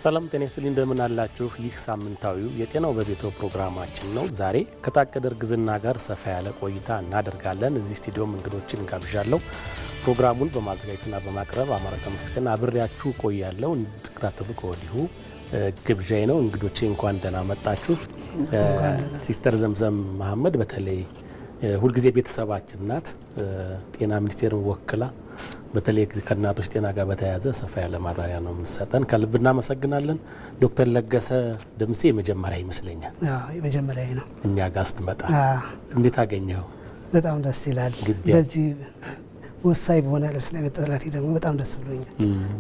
ሰላም ጤና ይስጥልኝ እንደምን አላችሁ? ይህ ሳምንታዊው የጤናው በቤቶ ፕሮግራማችን ነው። ዛሬ ከታቀደ እርግዝና ጋር ሰፋ ያለ ቆይታ እናደርጋለን። እዚህ ስቱዲዮም እንግዶችን ጋብዣለሁ። ፕሮግራሙን በማዘጋጀትና በማቅረብ አማራ ተመስገን አብሬያችሁ ቆያለሁ። እንድትከታተሉ ከወዲሁ ግብዣዬ ነው። እንግዶቼ እንኳን ደህና መጣችሁ። ሲስተር ዘምዘም መሐመድ በተለይ ሁልጊዜ ቤተሰባችን ናት። ጤና ሚኒስቴርን ወክላ በተለይ ከእናቶች ጤና ጋር በተያያዘ ሰፋ ያለ ማብራሪያ ነው የምትሰጠን። ከልብ እናመሰግናለን። ዶክተር ለገሰ ደምሴ የመጀመሪያ ይመስለኛል። የመጀመሪያ ነው እኛ ጋር ስትመጣ። እንዴት አገኘው? በጣም ደስ ይላል። በዚህ ወሳኝ በሆነ ርዕስ ላይ መጠራቴ ደግሞ በጣም ደስ ብሎኛል።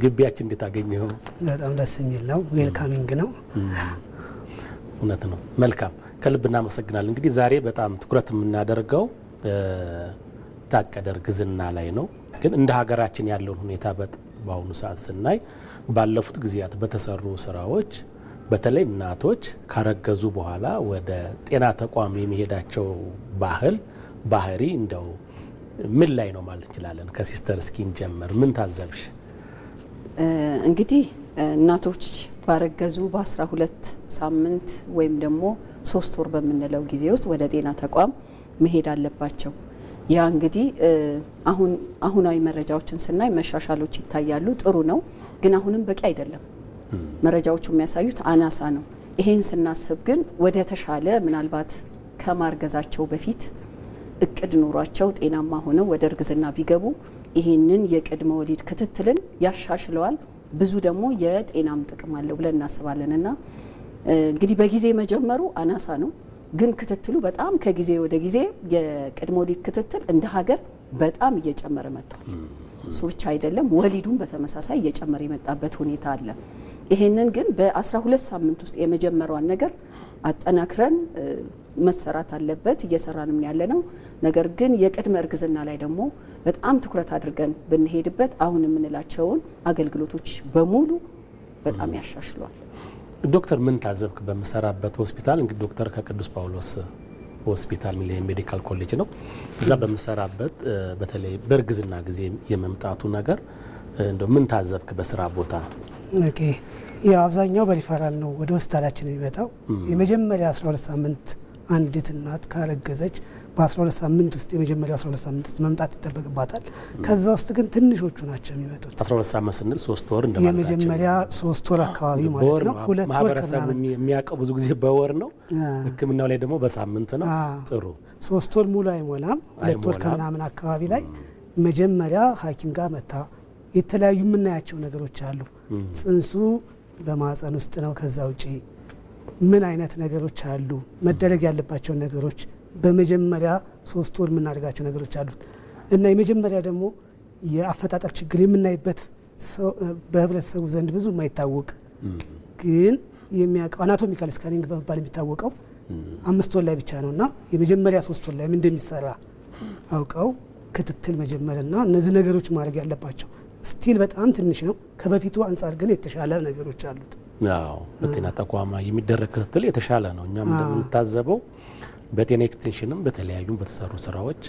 ግቢያችን እንዴት አገኘው? በጣም ደስ የሚል ነው። ዌልካሚንግ ነው። እውነት ነው። መልካም፣ ከልብ እናመሰግናለን። እንግዲህ ዛሬ በጣም ትኩረት የምናደርገው ታቀደ እርግዝና ላይ ነው። ግን እንደ ሀገራችን ያለውን ሁኔታ በአሁኑ ሰዓት ስናይ ባለፉት ጊዜያት በተሰሩ ስራዎች በተለይ እናቶች ካረገዙ በኋላ ወደ ጤና ተቋም የሚሄዳቸው ባህሪ እንደው ምን ላይ ነው ማለት እንችላለን? ከሲስተር እስኪን ጀምር፣ ምን ታዘብሽ? እንግዲህ እናቶች ባረገዙ በ12 ሳምንት ወይም ደግሞ 3 ወር በምንለው ጊዜ ውስጥ ወደ ጤና ተቋም መሄድ አለባቸው። ያ እንግዲህ አሁናዊ መረጃዎችን ስናይ መሻሻሎች ይታያሉ። ጥሩ ነው፣ ግን አሁንም በቂ አይደለም። መረጃዎቹ የሚያሳዩት አናሳ ነው። ይሄን ስናስብ ግን ወደ ተሻለ ምናልባት ከማርገዛቸው በፊት እቅድ ኖሯቸው ጤናማ ሆነው ወደ እርግዝና ቢገቡ ይሄንን የቅድመ ወሊድ ክትትልን ያሻሽለዋል። ብዙ ደግሞ የጤናም ጥቅም አለው ብለን እናስባለንና እንግዲህ በጊዜ መጀመሩ አናሳ ነው፣ ግን ክትትሉ በጣም ከጊዜ ወደ ጊዜ የቅድመ ወሊድ ክትትል እንደ ሀገር በጣም እየጨመረ መጥቷል። እሱ ብቻ አይደለም፣ ወሊዱን በተመሳሳይ እየጨመረ የመጣበት ሁኔታ አለ። ይሄንን ግን በ12 ሳምንት ውስጥ የመጀመሪያውን ነገር አጠናክረን መሰራት አለበት። እየሰራንም ያለ ነው። ነገር ግን የቅድመ እርግዝና ላይ ደግሞ በጣም ትኩረት አድርገን ብንሄድበት አሁን የምንላቸውን አገልግሎቶች በሙሉ በጣም ያሻሽሏል። ዶክተር ምን ታዘብክ? በመሰራበት ሆስፒታል እንግዲህ ዶክተር ከቅዱስ ጳውሎስ ሆስፒታል ሜዲካል ኮሌጅ ነው። እዛ በመሰራበት በተለይ በእርግዝና ጊዜ የመምጣቱ ነገር እንደው ምን ታዘብክ በስራ ቦታ? ኦኬ፣ ያው አብዛኛው በሪፈራል ነው ወደ ሆስፒታላችን የሚመጣው። የመጀመሪያ 12 ሳምንት አንዲት እናት ካረገዘች በ12 ሳምንት ውስጥ የመጀመሪያ 12 ሳምንት ውስጥ መምጣት ይጠበቅባታል። ከዛ ውስጥ ግን ትንሾቹ ናቸው የሚመጡት። 12 ሳምንት ስንል 3 ወር እንደማለት ነው። የመጀመሪያ 3 ወር አካባቢ ማለት ነው። 2 ወር ማህበረሰቡ የሚያውቀው ብዙ ጊዜ በወር ነው። ሕክምናው ላይ ደግሞ በሳምንት ነው። ጥሩ 3 ወር ሙሉ አይሞላም። 2 ወር ከምናምን አካባቢ ላይ መጀመሪያ ሐኪም ጋር መታ የተለያዩ የምናያቸው ነገሮች አሉ። ጽንሱ በማህፀን ውስጥ ነው። ከዛ ውጪ ምን አይነት ነገሮች አሉ፣ መደረግ ያለባቸው ነገሮች በመጀመሪያ 3 ወር የምናደርጋቸው ነገሮች አሉት እና የመጀመሪያ ደግሞ የአፈጣጠር ችግር የምናይበት በህብረተሰቡ ዘንድ ብዙ የማይታወቅ ግን የሚያውቀው አናቶሚካል ስካኒንግ በመባል የሚታወቀው 5 ወር ላይ ብቻ ነው እና የመጀመሪያ 3 ወር ላይ ምን እንደሚሰራ አውቀው ክትትል መጀመርና እነዚህ ነገሮች ማድረግ ያለባቸው ስቲል በጣም ትንሽ ነው። ከበፊቱ አንጻር ግን የተሻለ ነገሮች አሉት። አዎ፣ በጤና ተቋማ የሚደረግ ክትትል የተሻለ ነው። እኛም እንደምንታዘበው በጤና ኤክስቴንሽንም በተለያዩ በተሰሩ ስራዎች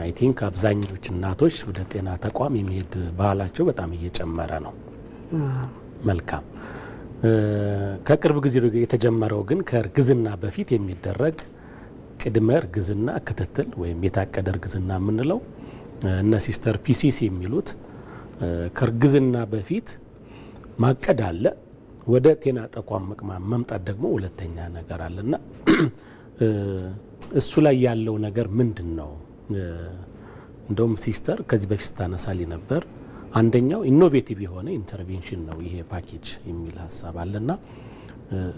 አይ ቲንክ አብዛኞቹ እናቶች ወደ ጤና ተቋም የሚሄድ ባህላቸው በጣም እየጨመረ ነው። መልካም። ከቅርብ ጊዜ የተጀመረው ግን ከእርግዝና በፊት የሚደረግ ቅድመ እርግዝና ክትትል ወይም የታቀደ እርግዝና የምንለው እነ ሲስተር ፒሲሲ የሚሉት ከእርግዝና በፊት ማቀድ አለ፣ ወደ ጤና ተቋም መምጣት ደግሞ ሁለተኛ ነገር አለና እሱ ላይ ያለው ነገር ምንድን ነው? እንደውም ሲስተር ከዚህ በፊት ታነሳሊ ነበር። አንደኛው ኢኖቬቲቭ የሆነ ኢንተርቬንሽን ነው ይሄ ፓኬጅ የሚል ሀሳብ አለና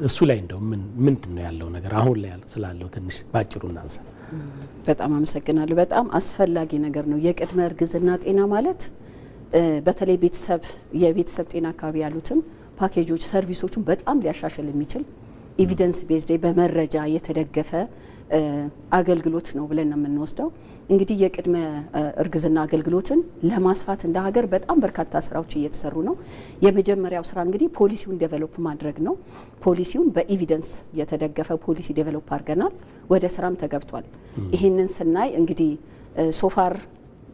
እሱ ላይ እንደው ምንድን ነው ያለው ነገር? አሁን ላይ ስላለው ትንሽ ባጭሩ እናንሳ። በጣም አመሰግናለሁ። በጣም አስፈላጊ ነገር ነው የቅድመ እርግዝና ጤና ማለት። በተለይ የቤተሰብ ጤና አካባቢ ያሉትን ፓኬጆች ሰርቪሶቹን በጣም ሊያሻሽል የሚችል ኤቪደንስ ቤዝድ በመረጃ የተደገፈ አገልግሎት ነው ብለን ነው የምንወስደው። እንግዲህ የቅድመ እርግዝና አገልግሎትን ለማስፋት እንደ ሀገር በጣም በርካታ ስራዎች እየተሰሩ ነው። የመጀመሪያው ስራ እንግዲህ ፖሊሲውን ዴቨሎፕ ማድረግ ነው። ፖሊሲውን በኤቪደንስ የተደገፈ ፖሊሲ ዴቨሎፕ አድርገናል። ወደ ስራም ተገብቷል። ይህንን ስናይ እንግዲህ ሶፋር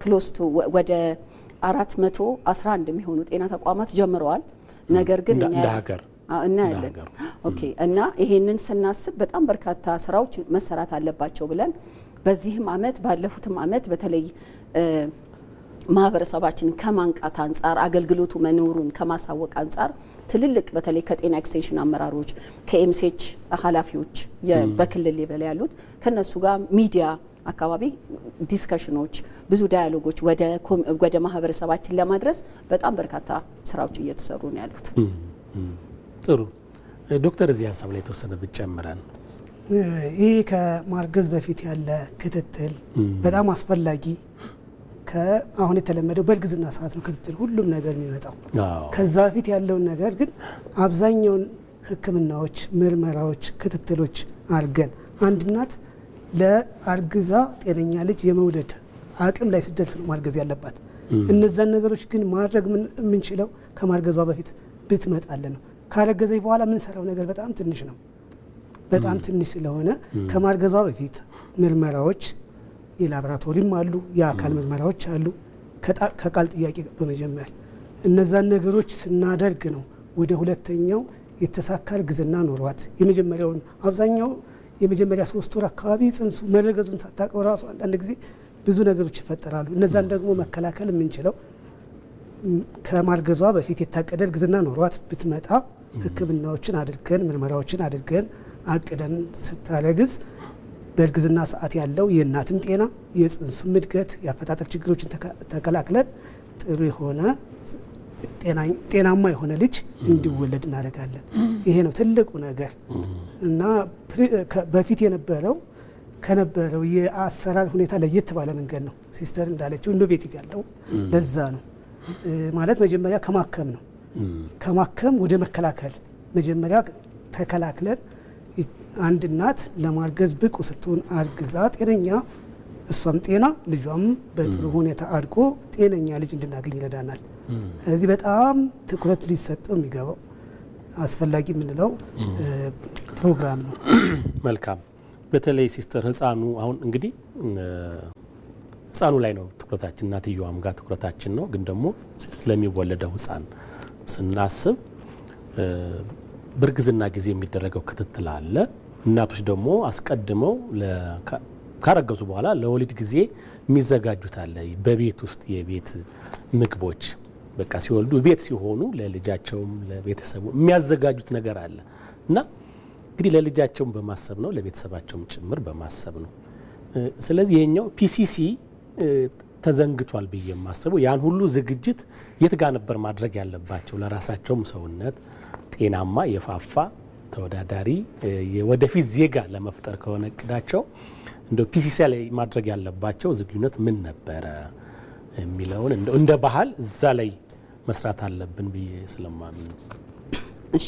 ክሎስ ቱ ወደ 411 የሚሆኑ ጤና ተቋማት ጀምረዋል። ነገር ግን እናያለን። ኦኬ። እና ይሄንን ስናስብ በጣም በርካታ ስራዎች መሰራት አለባቸው ብለን በዚህም አመት ባለፉትም አመት በተለይ ማህበረሰባችንን ከማንቃት አንጻር አገልግሎቱ መኖሩን ከማሳወቅ አንጻር ትልልቅ በተለይ ከጤና ኤክስቴንሽን አመራሮች ከኤምሴች ኃላፊዎች በክልል ሌቨል ያሉት ከነሱ ጋር ሚዲያ አካባቢ ዲስከሽኖች ብዙ ዳያሎጎች ወደ ማህበረሰባችን ለማድረስ በጣም በርካታ ስራዎች እየተሰሩ ነው ያሉት። ጥሩ ዶክተር እዚህ ሀሳብ ላይ የተወሰነ ብጨምረን ይህ ከማርገዝ በፊት ያለ ክትትል በጣም አስፈላጊ አሁን የተለመደው በእርግዝና ሰዓት ነው ክትትል ሁሉም ነገር የሚመጣው። ከዛ በፊት ያለውን ነገር ግን አብዛኛውን ሕክምናዎች፣ ምርመራዎች፣ ክትትሎች አድርገን አንድ እናት ለአርግዛ ጤነኛ ልጅ የመውለድ አቅም ላይ ስትደርስ ነው ማርገዝ ያለባት። እነዛን ነገሮች ግን ማድረግ የምንችለው ከማርገዟ በፊት ብትመጣለን ነው። ካረገዘች በኋላ የምንሰራው ነገር በጣም ትንሽ ነው። በጣም ትንሽ ስለሆነ ከማርገዟ በፊት ምርመራዎች የላቦራቶሪም አሉ፣ የአካል ምርመራዎች አሉ። ከቃል ጥያቄ በመጀመር እነዛን ነገሮች ስናደርግ ነው ወደ ሁለተኛው የተሳካ እርግዝና ኖሯት የመጀመሪያውን አብዛኛው የመጀመሪያ 3 ወር አካባቢ ጽንሱ መረገዙን ሳታውቀው ራሱ አንዳንድ ጊዜ ብዙ ነገሮች ይፈጠራሉ። እነዛን ደግሞ መከላከል የምንችለው ከማርገዟ በፊት የታቀደ እርግዝና ኖሯት ብትመጣ ሕክምናዎችን አድርገን ምርመራዎችን አድርገን አቅደን ስታረግዝ በእርግዝና ሰዓት ያለው የእናትም ጤና የጽንሱም እድገት የአፈጣጠር ችግሮችን ተከላክለን ጥሩ የሆነ ጤናማ የሆነ ልጅ እንዲወለድ እናደርጋለን። ይሄ ነው ትልቁ ነገር እና በፊት ከነበረው የአሰራር ሁኔታ ለየት ባለ መንገድ ነው ሲስተር እንዳለችው ኢኖቬቲቭ ያለው። ለዛ ነው ማለት መጀመሪያ ከማከም ነው ከማከም ወደ መከላከል መጀመሪያ ተከላክለን አንድ እናት ለማርገዝ ብቁ ስትሆን አርግዛ ጤነኛ እሷም ጤና ልጇም በጥሩ ሁኔታ አድጎ ጤነኛ ልጅ እንድናገኝ ይረዳናል። ስለዚህ በጣም ትኩረት ሊሰጠው የሚገባው አስፈላጊ የምንለው ፕሮግራም ነው። መልካም። በተለይ ሲስተር ህፃኑ አሁን እንግዲህ ህፃኑ ላይ ነው ትኩረታችን፣ እናትየዋም ጋር ትኩረታችን ነው። ግን ደግሞ ስለሚወለደው ህፃን ስናስብ በእርግዝና ጊዜ የሚደረገው ክትትል አለ። እናቶች ደግሞ አስቀድመው ካረገዙ በኋላ ለወሊድ ጊዜ የሚዘጋጁት አለ። በቤት ውስጥ የቤት ምግቦች በቃ ሲወልዱ ቤት ሲሆኑ ለልጃቸውም ለቤተሰቡ የሚያዘጋጁት ነገር አለ እና እንግዲህ ለልጃቸውም በማሰብ ነው ለቤተሰባቸውም ጭምር በማሰብ ነው። ስለዚህ የኛው ፒሲሲ ተዘንግቷል ብዬ የማስበው ያን ሁሉ ዝግጅት የት ጋር ነበር ማድረግ ያለባቸው? ለራሳቸውም ሰውነት ጤናማ የፋፋ ተወዳዳሪ የወደፊት ዜጋ ለመፍጠር ከሆነ እቅዳቸው እንደው ፒሲሲ ላይ ማድረግ ያለባቸው ዝግጁነት ምን ነበረ የሚለውን እንደ ባህል እዛ ላይ መስራት አለብን ብዬ ስለማምን። እሺ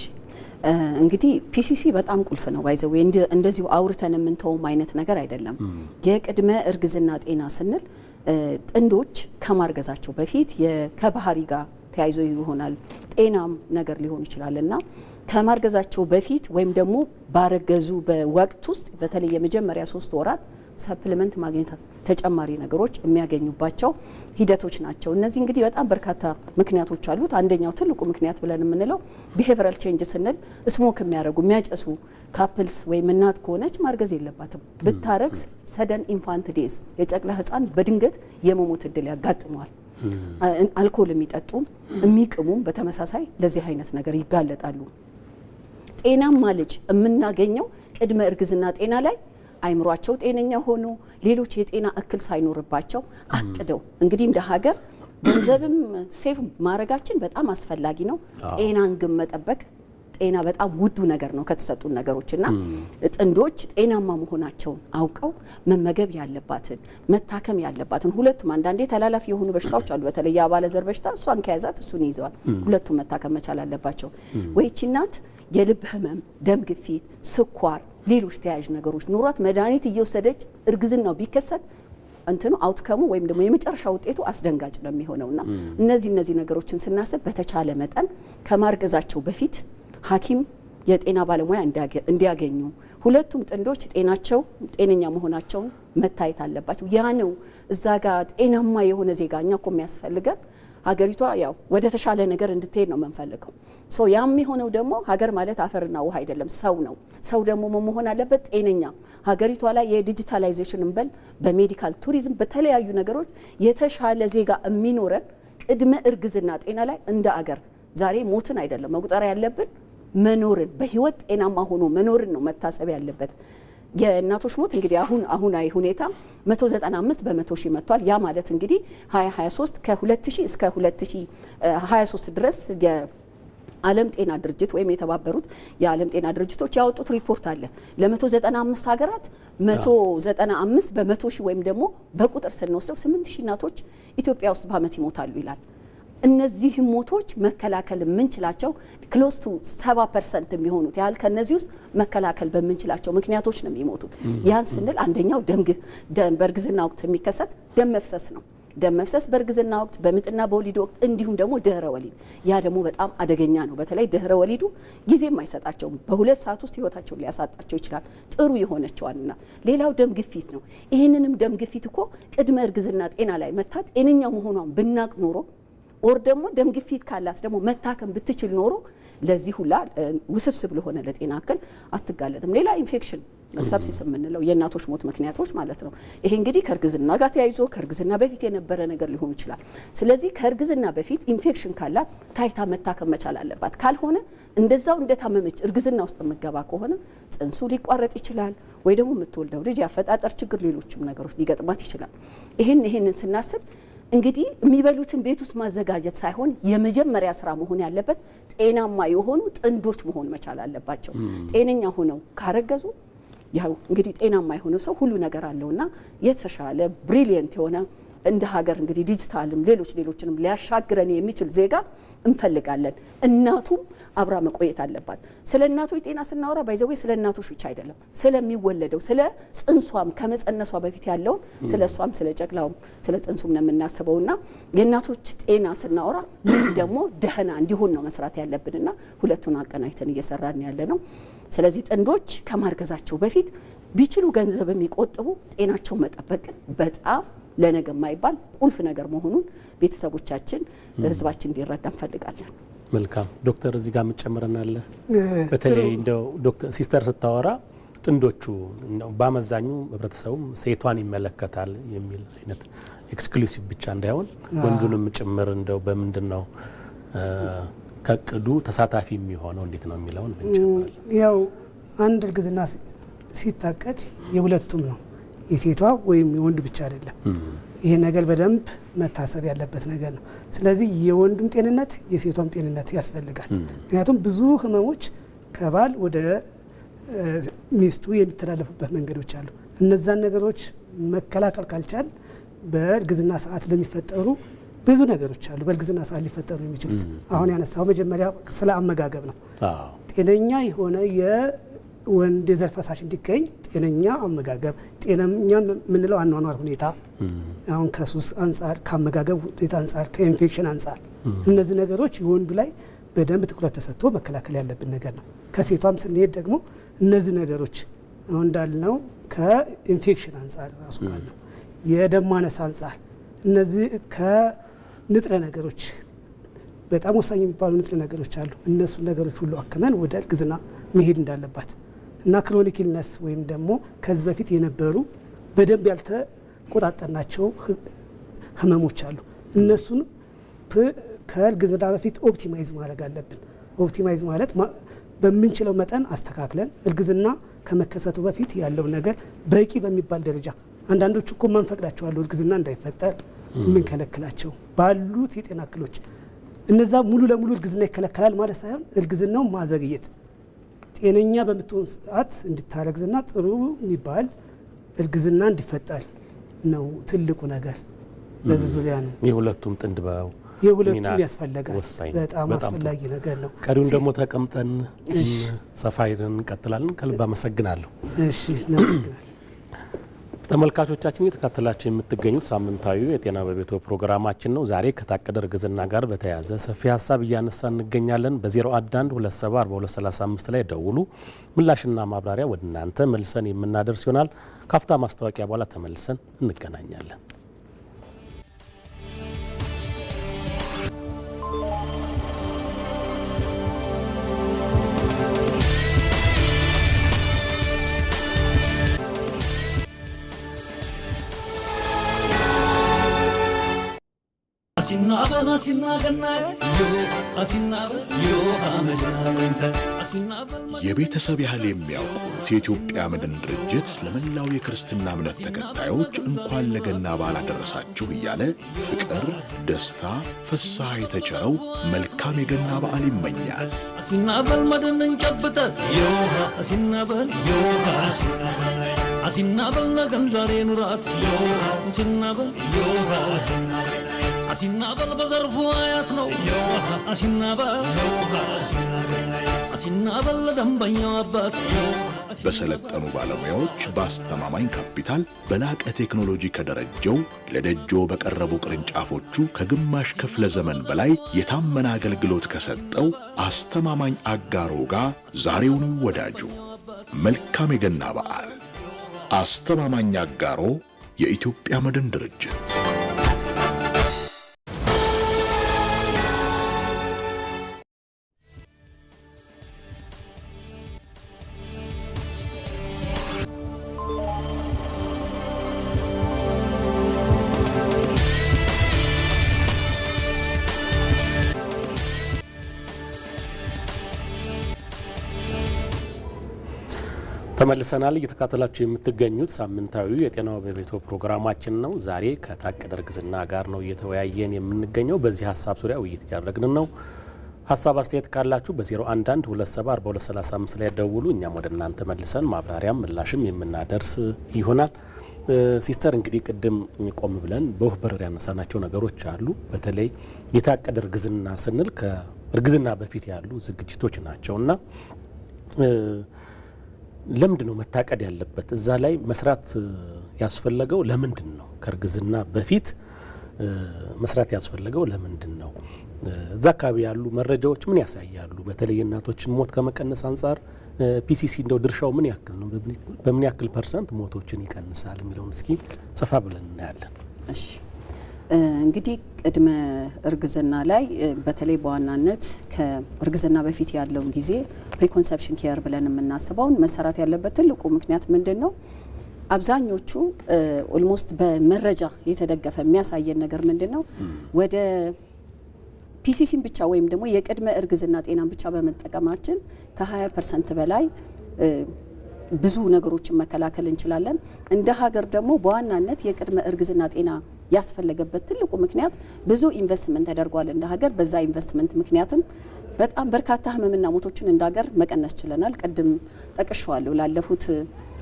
እንግዲህ ፒሲሲ በጣም ቁልፍ ነው። ባይዘው እንደዚሁ አውርተን የምንተውም አይነት ነገር አይደለም። የቅድመ እርግዝና ጤና ስንል ጥንዶች ከማርገዛቸው በፊት ከባህሪ ጋር ተያይዞ ይሆናል ጤናም ነገር ሊሆን ይችላልና ከማርገዛቸው በፊት ወይም ደግሞ ባረገዙ በወቅት ውስጥ በተለይ የመጀመሪያ 3 ወራት ሰፕሊመንት ማግኘት ተጨማሪ ነገሮች የሚያገኙባቸው ሂደቶች ናቸው። እነዚህ እንግዲህ በጣም በርካታ ምክንያቶች አሉት። አንደኛው ትልቁ ምክንያት ብለን የምንለው ቢሄቪራል ቼንጅ ስንል ስሞክ የሚያጨሱ ካፕልስ ወይም እናት ከሆነች ማርገዝ የለባትም። ብታረግዝ ሰደን ኢንፋንት ዴዝ የጨቅላ ህፃን በድንገት የመሞት እድል ያጋጥመዋል። አልኮል የሚጠጡም የሚቅሙም በተመሳሳይ ለዚህ አይነት ነገር ይጋለጣሉ። ጤናማ ልጅ የምናገኘው ቅድመ እርግዝና ጤና ላይ አይምሯቸው ጤነኛ ሆኖ ሌሎች የጤና እክል ሳይኖርባቸው አቅደው እንግዲህ እንደ ሀገር ገንዘብም ሴቭ ማድረጋችን በጣም አስፈላጊ ነው። ጤናን ግን መጠበቅ ጤና በጣም ውዱ ነገር ነው ከተሰጡን ነገሮችና ጥንዶች ጤናማ መሆናቸውን አውቀው መመገብ ያለባትን መታከም ያለባትን ሁለቱም አንዳንዴ ተላላፊ የሆኑ በሽታዎች አሉ። በተለይ የአባለዘር በሽታ እሷን ከያዛት እሱን ይዘዋል። ሁለቱም መታከም መቻል አለባቸው። ወይቺ እናት የልብ ህመም፣ ደም ግፊት፣ ስኳር፣ ሌሎች ተያያዥ ነገሮች ኑሯት መድኃኒት እየወሰደች እርግዝናው ቢከሰት እንትኑ አውትከሙ ወይም ደግሞ የመጨረሻ ውጤቱ አስደንጋጭ ነው የሚሆነውና እነዚህ ነገሮችን ስናስብ በተቻለ መጠን ከማርገዛቸው በፊት ሐኪም የጤና ባለሙያ እንዲያገኙ ሁለቱም ጥንዶች ጤነኛ መሆናቸውን መታየት አለባቸው። ያ ነው እዛ ጋር ጤናማ የሆነ ዜጋኛ እኮ የሚያስፈልገን ሀገሪቷ ያው ወደ ተሻለ ነገር እንድትሄድ ነው የምንፈልገው። ሶ ያም የሆነው ደግሞ ሀገር ማለት አፈርና ውሃ አይደለም፣ ሰው ነው። ሰው ደግሞ መሆን አለበት ጤነኛ። ሀገሪቷ ላይ የዲጂታላይዜሽን እንበል በሜዲካል ቱሪዝም፣ በተለያዩ ነገሮች የተሻለ ዜጋ የሚኖረን ቅድመ እርግዝና ጤና ላይ እንደ አገር ዛሬ ሞትን አይደለም መቁጠር ያለብን መኖርን፣ በህይወት ጤናማ ሆኖ መኖርን ነው መታሰብ ያለበት። የእናቶች ሞት እንግዲህ አሁናዊ ሁኔታ 195 በመቶ ሺህ መጥቷል። ያ ማለት እንግዲህ 2023 ከ2000 እስከ 2023 ድረስ የዓለም ጤና ድርጅት ወይም የተባበሩት የዓለም ጤና ድርጅቶች ያወጡት ሪፖርት አለ። ለ195 ሀገራት 195 በመቶ ሺህ ወይም ደግሞ በቁጥር ስንወስደው 8000 እናቶች ኢትዮጵያ ውስጥ በአመት ይሞታሉ ይላል። እነዚህ ሞቶች መከላከል የምንችላቸው ክሎስ ቱ 70% የሚሆኑት ያህል ከነዚህ ውስጥ መከላከል በምንችላቸው ምክንያቶች ነው የሚሞቱት። ያን ስንል አንደኛው በእርግዝና ወቅት የሚከሰት ደም መፍሰስ ነው። ደም መፍሰስ በእርግዝና ወቅት፣ በምጥና በወሊድ ወቅት እንዲሁም ደግሞ ድህረ ወሊድ። ያ ደግሞ በጣም አደገኛ ነው። በተለይ ድህረ ወሊዱ ጊዜም አይሰጣቸውም። በ2 ሰዓት ውስጥ ህይወታቸውን ሊያሳጣቸው ይችላል ጥሩ የሆነችዋንና። ሌላው ደም ግፊት ነው። ይህንንም ደም ግፊት እኮ ቅድመ እርግዝና ጤና ላይ መታት ጤነኛ መሆኗን ብናቅ ኖሮ ኦር ደግሞ ደም ግፊት ካላት ደግሞ መታከም ብትችል ኖሮ ለዚህ ሁላ ውስብስብ ለሆነ ለጤና እክል አትጋለጥም። ሌላ ኢንፌክሽን ሰብሲስ የምንለው የእናቶች ሞት ምክንያቶች ማለት ነው። ይሄ እንግዲህ ከእርግዝና ጋር ተያይዞ ከእርግዝና በፊት የነበረ ነገር ሊሆን ይችላል። ስለዚህ ከእርግዝና በፊት ኢንፌክሽን ካላት ታይታ መታከም መቻል አለባት። ካልሆነ እንደዛው እንደታመመች እርግዝና ውስጥ የምገባ ከሆነ ጽንሱ ሊቋረጥ ይችላል፣ ወይ ደግሞ የምትወልደው ልጅ ያፈጣጠር ችግር፣ ሌሎችም ነገሮች ሊገጥማት ይችላል። ይህንን ስናስብ እንግዲህ የሚበሉትን ቤት ውስጥ ማዘጋጀት ሳይሆን የመጀመሪያ ስራ መሆን ያለበት ጤናማ የሆኑ ጥንዶች መሆን መቻል አለባቸው። ጤነኛ ሆነው ካረገዙ ያው እንግዲህ ጤናማ የሆነ ሰው ሁሉ ነገር አለውና የተሻለ ብሪሊየንት የሆነ እንደ ሀገር እንግዲህ ዲጂታልም ሌሎችንም ሊያሻግረን የሚችል ዜጋ እንፈልጋለን። እናቱም አብራ መቆየት አለባት። ስለ እናቶች ጤና ስናወራ ባይዘው ስለ እናቶች ብቻ አይደለም፣ ስለሚወለደው ስለ ጽንሷም ከመጸነሷ በፊት ያለውን ስለ እሷም ስለ ጨቅላውም ስለ ጽንሱም ነው የምናስበውና የእናቶች ጤና ስናወራ ልጅ ደግሞ ደህና እንዲሆን ነው መስራት ያለብንና ሁለቱን አቀናጅተን እየሰራን ያለ ነው። ስለዚህ ጥንዶች ከማርገዛቸው በፊት ቢችሉ ገንዘብ የሚቆጥቡ ጤናቸው መጠበቅ በጣም ለነገ የማይባል ቁልፍ ነገር መሆኑን ቤተሰቦቻችን ህዝባችን እንዲረዳ እንፈልጋለን። መልካም ዶክተር፣ እዚህ ጋር የምትጨምረናለ? በተለይ እንደው ዶክተር ሲስተር ስታወራ ጥንዶቹ በአመዛኙ ህብረተሰቡም ሴቷን ይመለከታል የሚል አይነት ኤክስክሉሲቭ ብቻ እንዳይሆን ወንዱንም ጭምር እንደው በምንድነው ከቅዱ ተሳታፊ የሚሆነው እንዴት ነው የሚለውን እንጨምራለን። ያው አንድ እርግዝና ሲታቀድ የሁለቱም ነው፣ የሴቷ ወይም የወንዱ ብቻ አይደለም። ይሄ ነገር በደንብ መታሰብ ያለበት ነገር ነው። ስለዚህ የወንዱም ጤንነት የሴቷም ጤንነት ያስፈልጋል። ምክንያቱም ብዙ ህመሞች ከባል ወደ ሚስቱ የሚተላለፉበት መንገዶች አሉ። እነዛን ነገሮች መከላከል ካልቻል በእርግዝና ሰዓት ለሚፈጠሩ ብዙ ነገሮች አሉ። በእርግዝና ሰዓት ሊፈጠሩ የሚችሉት አሁን ያነሳው መጀመሪያ ስለ አመጋገብ ነው። ጤነኛ የሆነ ወንድ የዘር ፈሳሽ እንዲገኝ ጤነኛ አመጋገብ፣ ጤነኛ የምንለው አኗኗር ሁኔታ አሁን ከሱስ አንጻር፣ ከአመጋገብ ሁኔታ አንጻር፣ ከኢንፌክሽን አንጻር እነዚህ ነገሮች የወንዱ ላይ በደንብ ትኩረት ተሰጥቶ መከላከል ያለብን ነገር ነው። ከሴቷም ስንሄድ ደግሞ እነዚህ ነገሮች አሁን እንዳልነው ከኢንፌክሽን አንጻር ራሱ ካለው የደም ማነስ አንጻር እነዚህ ከንጥረ ነገሮች በጣም ወሳኝ የሚባሉ ንጥረ ነገሮች አሉ። እነሱ ነገሮች ሁሉ አከመን ወደ እርግዝና መሄድ እንዳለባት እና ክሮኒክ ኢልነስ ወይም ደግሞ ከዚህ በፊት የነበሩ በደንብ ያልተቆጣጠርናቸው ህመሞች አሉ። እነሱን ከእርግዝና በፊት ኦፕቲማይዝ ማድረግ አለብን። ኦፕቲማይዝ ማለት በምንችለው መጠን አስተካክለን እርግዝና ከመከሰቱ በፊት ያለው ነገር በቂ በሚባል ደረጃ አንዳንዶቹ እኮ ማንፈቅዳቸው አሉ፣ እርግዝና እንዳይፈጠር የምንከለክላቸው ባሉት የጤና እክሎች። እነዛ ሙሉ ለሙሉ እርግዝና ይከለከላል ማለት ሳይሆን እርግዝናው ማዘግየት ጤነኛ በምትሆን ሰዓት እንድታረግዝና ጥሩ የሚባል እርግዝና እንዲፈጠር ነው ትልቁ ነገር። በዚህ ዙሪያ ነው የሁለቱም ጥንድ የሁለቱም ያስፈልጋል። በጣም አስፈላጊ ነገር ነው። ቀሪውን ደግሞ ተቀምጠን ሰፋይርን እንቀጥላለን። ከልብ አመሰግናለሁ። እሺ እናመሰግናለን። ተመልካቾቻችን እየተከታተላችሁ የምትገኙት ሳምንታዊ የጤና በቤቶ ፕሮግራማችን ነው። ዛሬ ከታቀደ እርግዝና ጋር በተያያዘ ሰፊ ሀሳብ እያነሳ እንገኛለን። በ01127235 ላይ ደውሉ። ምላሽና ማብራሪያ ወደ እናንተ መልሰን የምናደርስ ይሆናል። ካፍታ ማስታወቂያ በኋላ ተመልሰን እንገናኛለን። አሲናበል አሲናገናይ አሲናበል አመድናንተ አሲናበል የቤተሰብ ያህል የሚያውቁት የኢትዮጵያ መድን ድርጅት ለመላው የክርስትና እምነት ተከታዮች እንኳን ለገና በዓል አደረሳችሁ እያለ ፍቅር፣ ደስታ፣ ፍስሐ የተቸረው መልካም የገና በዓል ይመኛል። አሲናበል መድንን ጨብጠ አሲናበል አሲናበል ነገን ዛሬ ኑራት አሲናበል አሲናበል በዘርፉ አያት ነው አሲናበል ለደንበኛው አባት በሰለጠኑ ባለሙያዎች በአስተማማኝ ካፒታል በላቀ ቴክኖሎጂ ከደረጀው ለደጆ በቀረቡ ቅርንጫፎቹ ከግማሽ ክፍለ ዘመን በላይ የታመነ አገልግሎት ከሰጠው አስተማማኝ አጋሮ ጋር ዛሬውኑ ይወዳጁ። መልካም የገና በዓል። አስተማማኝ አጋሮ የኢትዮጵያ መድን ድርጅት። ተመልሰናል። እየተከታተላችሁ የምትገኙት ሳምንታዊ የጤናው በቤቶ ፕሮግራማችን ነው። ዛሬ ከታቀደ እርግዝና ጋር ነው እየተወያየን የምንገኘው። በዚህ ሀሳብ ዙሪያ ውይይት እያደረግን ነው። ሀሳብ አስተያየት ካላችሁ በ011 274235 ላይ ደውሉ። እኛም ወደ እናንተ መልሰን ማብራሪያም ምላሽም የምናደርስ ይሆናል። ሲስተር እንግዲህ ቅድም ቆም ብለን በወፍ በረር ያነሳናቸው ነገሮች አሉ። በተለይ የታቀደ እርግዝና ስንል ከእርግዝና በፊት ያሉ ዝግጅቶች ናቸውና ለምንድን ነው መታቀድ ያለበት? እዛ ላይ መስራት ያስፈለገው ለምንድን ነው? ከእርግዝና በፊት መስራት ያስፈለገው ለምንድን ነው? እዛ አካባቢ ያሉ መረጃዎች ምን ያሳያሉ? በተለይ እናቶችን ሞት ከመቀነስ አንጻር ፒሲሲ እንደው ድርሻው ምን ያክል ነው? በምን ያክል ፐርሰንት ሞቶችን ይቀንሳል የሚለውን እስኪ ሰፋ ብለን እናያለን። እሺ እንግዲህ ቅድመ እርግዝና ላይ በተለይ በዋናነት ከእርግዝና በፊት ያለውን ጊዜ ፕሪኮንሰፕሽን ኬር ብለን የምናስበውን መሰራት ያለበት ትልቁ ምክንያት ምንድን ነው? አብዛኞቹ ኦልሞስት በመረጃ የተደገፈ የሚያሳየን ነገር ምንድን ነው? ወደ ፒሲሲን ብቻ ወይም ደግሞ የቅድመ እርግዝና ጤናን ብቻ በመጠቀማችን ከ20% በላይ ብዙ ነገሮችን መከላከል እንችላለን። እንደ ሀገር ደግሞ በዋናነት የቅድመ እርግዝና ጤና ያስፈለገበት ትልቁ ምክንያት ብዙ ኢንቨስትመንት ተደርጓል እንደ ሀገር። በዛ ኢንቨስትመንት ምክንያትም በጣም በርካታ ህመምና ሞቶችን እንደ ሀገር መቀነስ ችለናል። ቅድም ጠቅሼዋለሁ። ላለፉት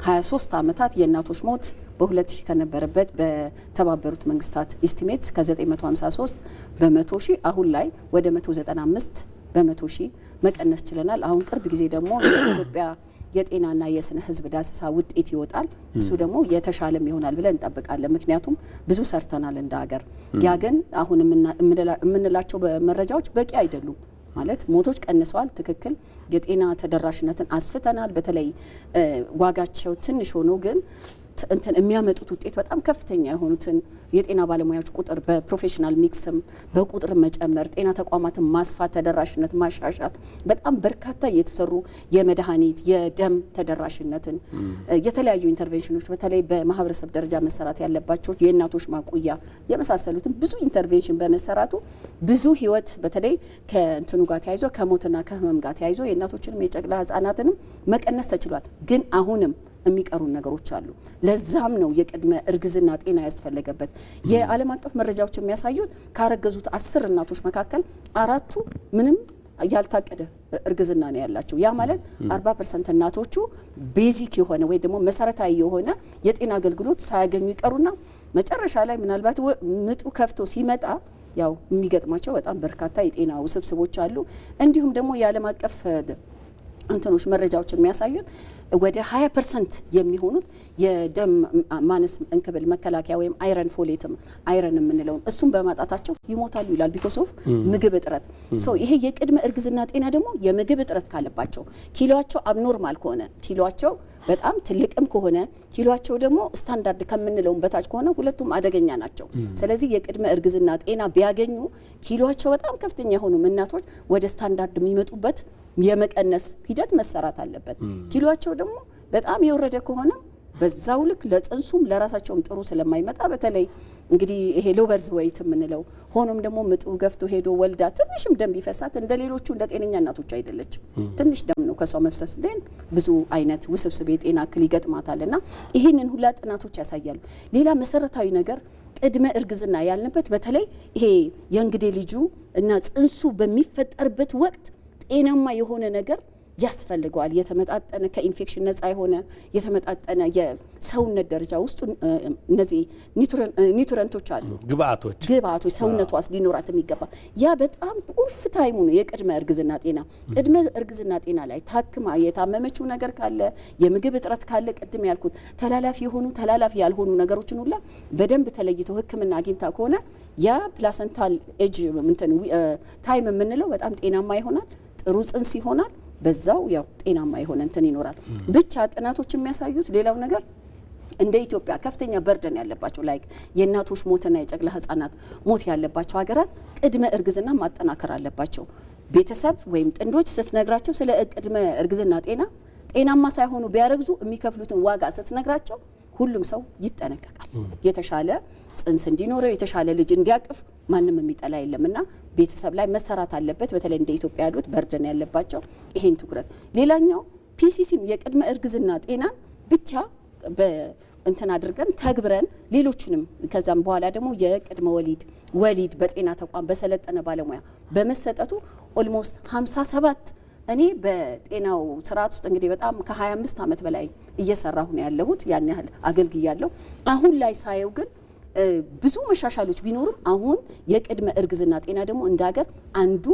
23 ዓመታት የእናቶች ሞት በ2000 ከነበረበት በተባበሩት መንግስታት ኢስቲሜት ከ953 በመቶ ሺህ አሁን ላይ ወደ 195 በመቶ ሺህ መቀነስ ችለናል። አሁን ቅርብ ጊዜ ደግሞ የኢትዮጵያ የጤናና የስነ ህዝብ ዳሰሳ ውጤት ይወጣል። እሱ ደግሞ የተሻለም ይሆናል ብለን እንጠብቃለን። ምክንያቱም ብዙ ሰርተናል እንደ ሀገር። ያ ግን አሁን የምንላቸው መረጃዎች በቂ አይደሉም። ማለት ሞቶች ቀንሰዋል፣ ትክክል። የጤና ተደራሽነትን አስፍተናል። በተለይ ዋጋቸው ትንሽ ሆኖ ግን እንትን የሚያመጡት ውጤት በጣም ከፍተኛ የሆኑትን የጤና ባለሙያዎች ቁጥር በፕሮፌሽናል ሚክስም በቁጥር መጨመር፣ ጤና ተቋማትን ማስፋት፣ ተደራሽነት ማሻሻል፣ በጣም በርካታ የተሰሩ የመድኃኒት የደም ተደራሽነትን የተለያዩ ኢንተርቬንሽኖች በተለይ በማህበረሰብ ደረጃ መሰራት ያለባቸው የእናቶች ማቆያ የመሳሰሉትን ብዙ ኢንተርቬንሽን በመሰራቱ ብዙ ህይወት በተለይ ከእንትኑ ጋር ተያይዞ ከሞትና ከህመም ጋር ተያይዞ የእናቶችንም የጨቅላ ህጻናትንም መቀነስ ተችሏል። ግን አሁንም የሚቀሩ ነገሮች አሉ። ለዛም ነው የቅድመ እርግዝና ጤና ያስፈለገበት። የዓለም አቀፍ መረጃዎች የሚያሳዩት ካረገዙት 10 እናቶች መካከል 4ቱ ምንም ያልታቀደ እርግዝና ነው ያላቸው። ያ ማለት 40% እናቶቹ ቤዚክ የሆነ ወይ ደግሞ መሰረታዊ የሆነ የጤና አገልግሎት ሳያገኙ ይቀሩና መጨረሻ ላይ ምናልባት ምጡ ከፍቶ ሲመጣ ያው የሚገጥማቸው በጣም በርካታ የጤና ውስብስቦች አሉ። እንዲሁም ደግሞ የዓለም አቀፍ እንትኖች መረጃዎች የሚያሳዩት ወደ 20% የሚሆኑት የደም ማነስ እንክብል መከላከያ ወይም አይረን ፎሌትም አይረን የምንለውን እሱን በማጣታቸው ይሞታሉ ይላል። ቢኮዝ ኦፍ ምግብ እጥረት። ሶ ይሄ የቅድመ እርግዝና ጤና ደግሞ የምግብ እጥረት ካለባቸው፣ ኪሎአቸው አብኖርማል ከሆነ፣ ኪሎአቸው በጣም ትልቅም ከሆነ፣ ኪሎአቸው ደግሞ ስታንዳርድ ከምንለው በታች ከሆነ ሁለቱም አደገኛ ናቸው። ስለዚህ የቅድመ እርግዝና ጤና ቢያገኙ ኪሎአቸው በጣም ከፍተኛ የሆኑ እናቶች ወደ ስታንዳርድ የሚመጡበት የመቀነስ ሂደት መሰራት አለበት። ኪሎአቸው ደግሞ በጣም የወረደ ከሆነ በዛው ልክ ለጽንሱም ለራሳቸውም ጥሩ ስለማይመጣ በተለይ እንግዲህ ይሄ ሎበርዝ ወይት የምንለው ሆኖም ደግሞ ምጡ ገፍቶ ሄዶ ወልዳ ትንሽም ደም ቢፈሳት እንደ ሌሎቹ እንደ ጤነኛ እናቶች አይደለችም። ትንሽ ደም ነው ከሷ መፍሰስ ግን ብዙ አይነት ውስብስብ የጤና እክል ይገጥማታልና ይሄንን ሁላ ጥናቶች ያሳያሉ። ሌላ መሰረታዊ ነገር ቅድመ እርግዝና ያልንበት በተለይ ይሄ የእንግዴ ልጁ እና ጽንሱ በሚፈጠርበት ወቅት ጤናማ የሆነ ነገር ያስፈልገዋል። የተመጣጠነ ከኢንፌክሽን ነፃ የሆነ የተመጣጠነ የሰውነት ደረጃ ውስጥ እነዚህ ኒውትረንቶች አሉ ግብአቶች ሰውነቷ ውስጥ ሊኖራት የሚገባ ያ በጣም ቁልፍ ታይሙ ነው የቅድመ እርግዝና ጤና። ቅድመ እርግዝና ጤና ላይ ታክማ የታመመችው ነገር ካለ የምግብ እጥረት ካለ ቅድም ያልኩት ተላላፊ የሆኑ ተላላፊ ያልሆኑ ነገሮችን ሁላ በደንብ ተለይተው ሕክምና አግኝታ ከሆነ ያ ፕላሰንታል ኤጅ ታይም የምንለው በጣም ጤናማ ይሆናል፣ ጥሩ ጽንስ ይሆናል። በዛው ያው ጤናማ የሆነ እንትን ይኖራል። ብቻ ጥናቶች የሚያሳዩት ሌላው ነገር እንደ ኢትዮጵያ ከፍተኛ በርደን ያለባቸው ላይክ የእናቶች ሞትና የጨቅላ ህጻናት ሞት ያለባቸው ሀገራት ቅድመ እርግዝና ማጠናከር አለባቸው። ቤተሰብ ወይም ጥንዶች ስትነግራቸው ስለ ቅድመ እርግዝና ጤናማ ሳይሆኑ ቢያረግዙ የሚከፍሉትን ዋጋ ስትነግራቸው ሁሉም ሰው ይጠነቀቃል። የተሻለ ጽንስ እንዲኖረው የተሻለ ልጅ እንዲያቅፍ ማንም የሚጠላ የለምና ቤተሰብ ላይ መሰራት አለበት። በተለይ እንደ ኢትዮጵያ ያሉት በርደን ያለባቸው ይሄን ትኩረት። ሌላኛው ፒሲሲም የቅድመ እርግዝና ጤናን ብቻ በእንትን አድርገን ተግብረን ሌሎችንም ከዛም በኋላ ደግሞ የቅድመ ወሊድ በጤና ተቋም በሰለጠነ ባለሙያ በመሰጠቱ ኦልሞስት 57 እኔ በጤናው ስርዓት ውስጥ እንግዲህ በጣም ከ25 ዓመት በላይ እየሰራሁ ነው ያለሁት። ያን ያህል አገልግያለሁ። አሁን ላይ ሳየው ግን ብዙ መሻሻሎች ቢኖርም አሁን የቅድመ እርግዝና ጤና ደግሞ እንደ ሀገር አንዱ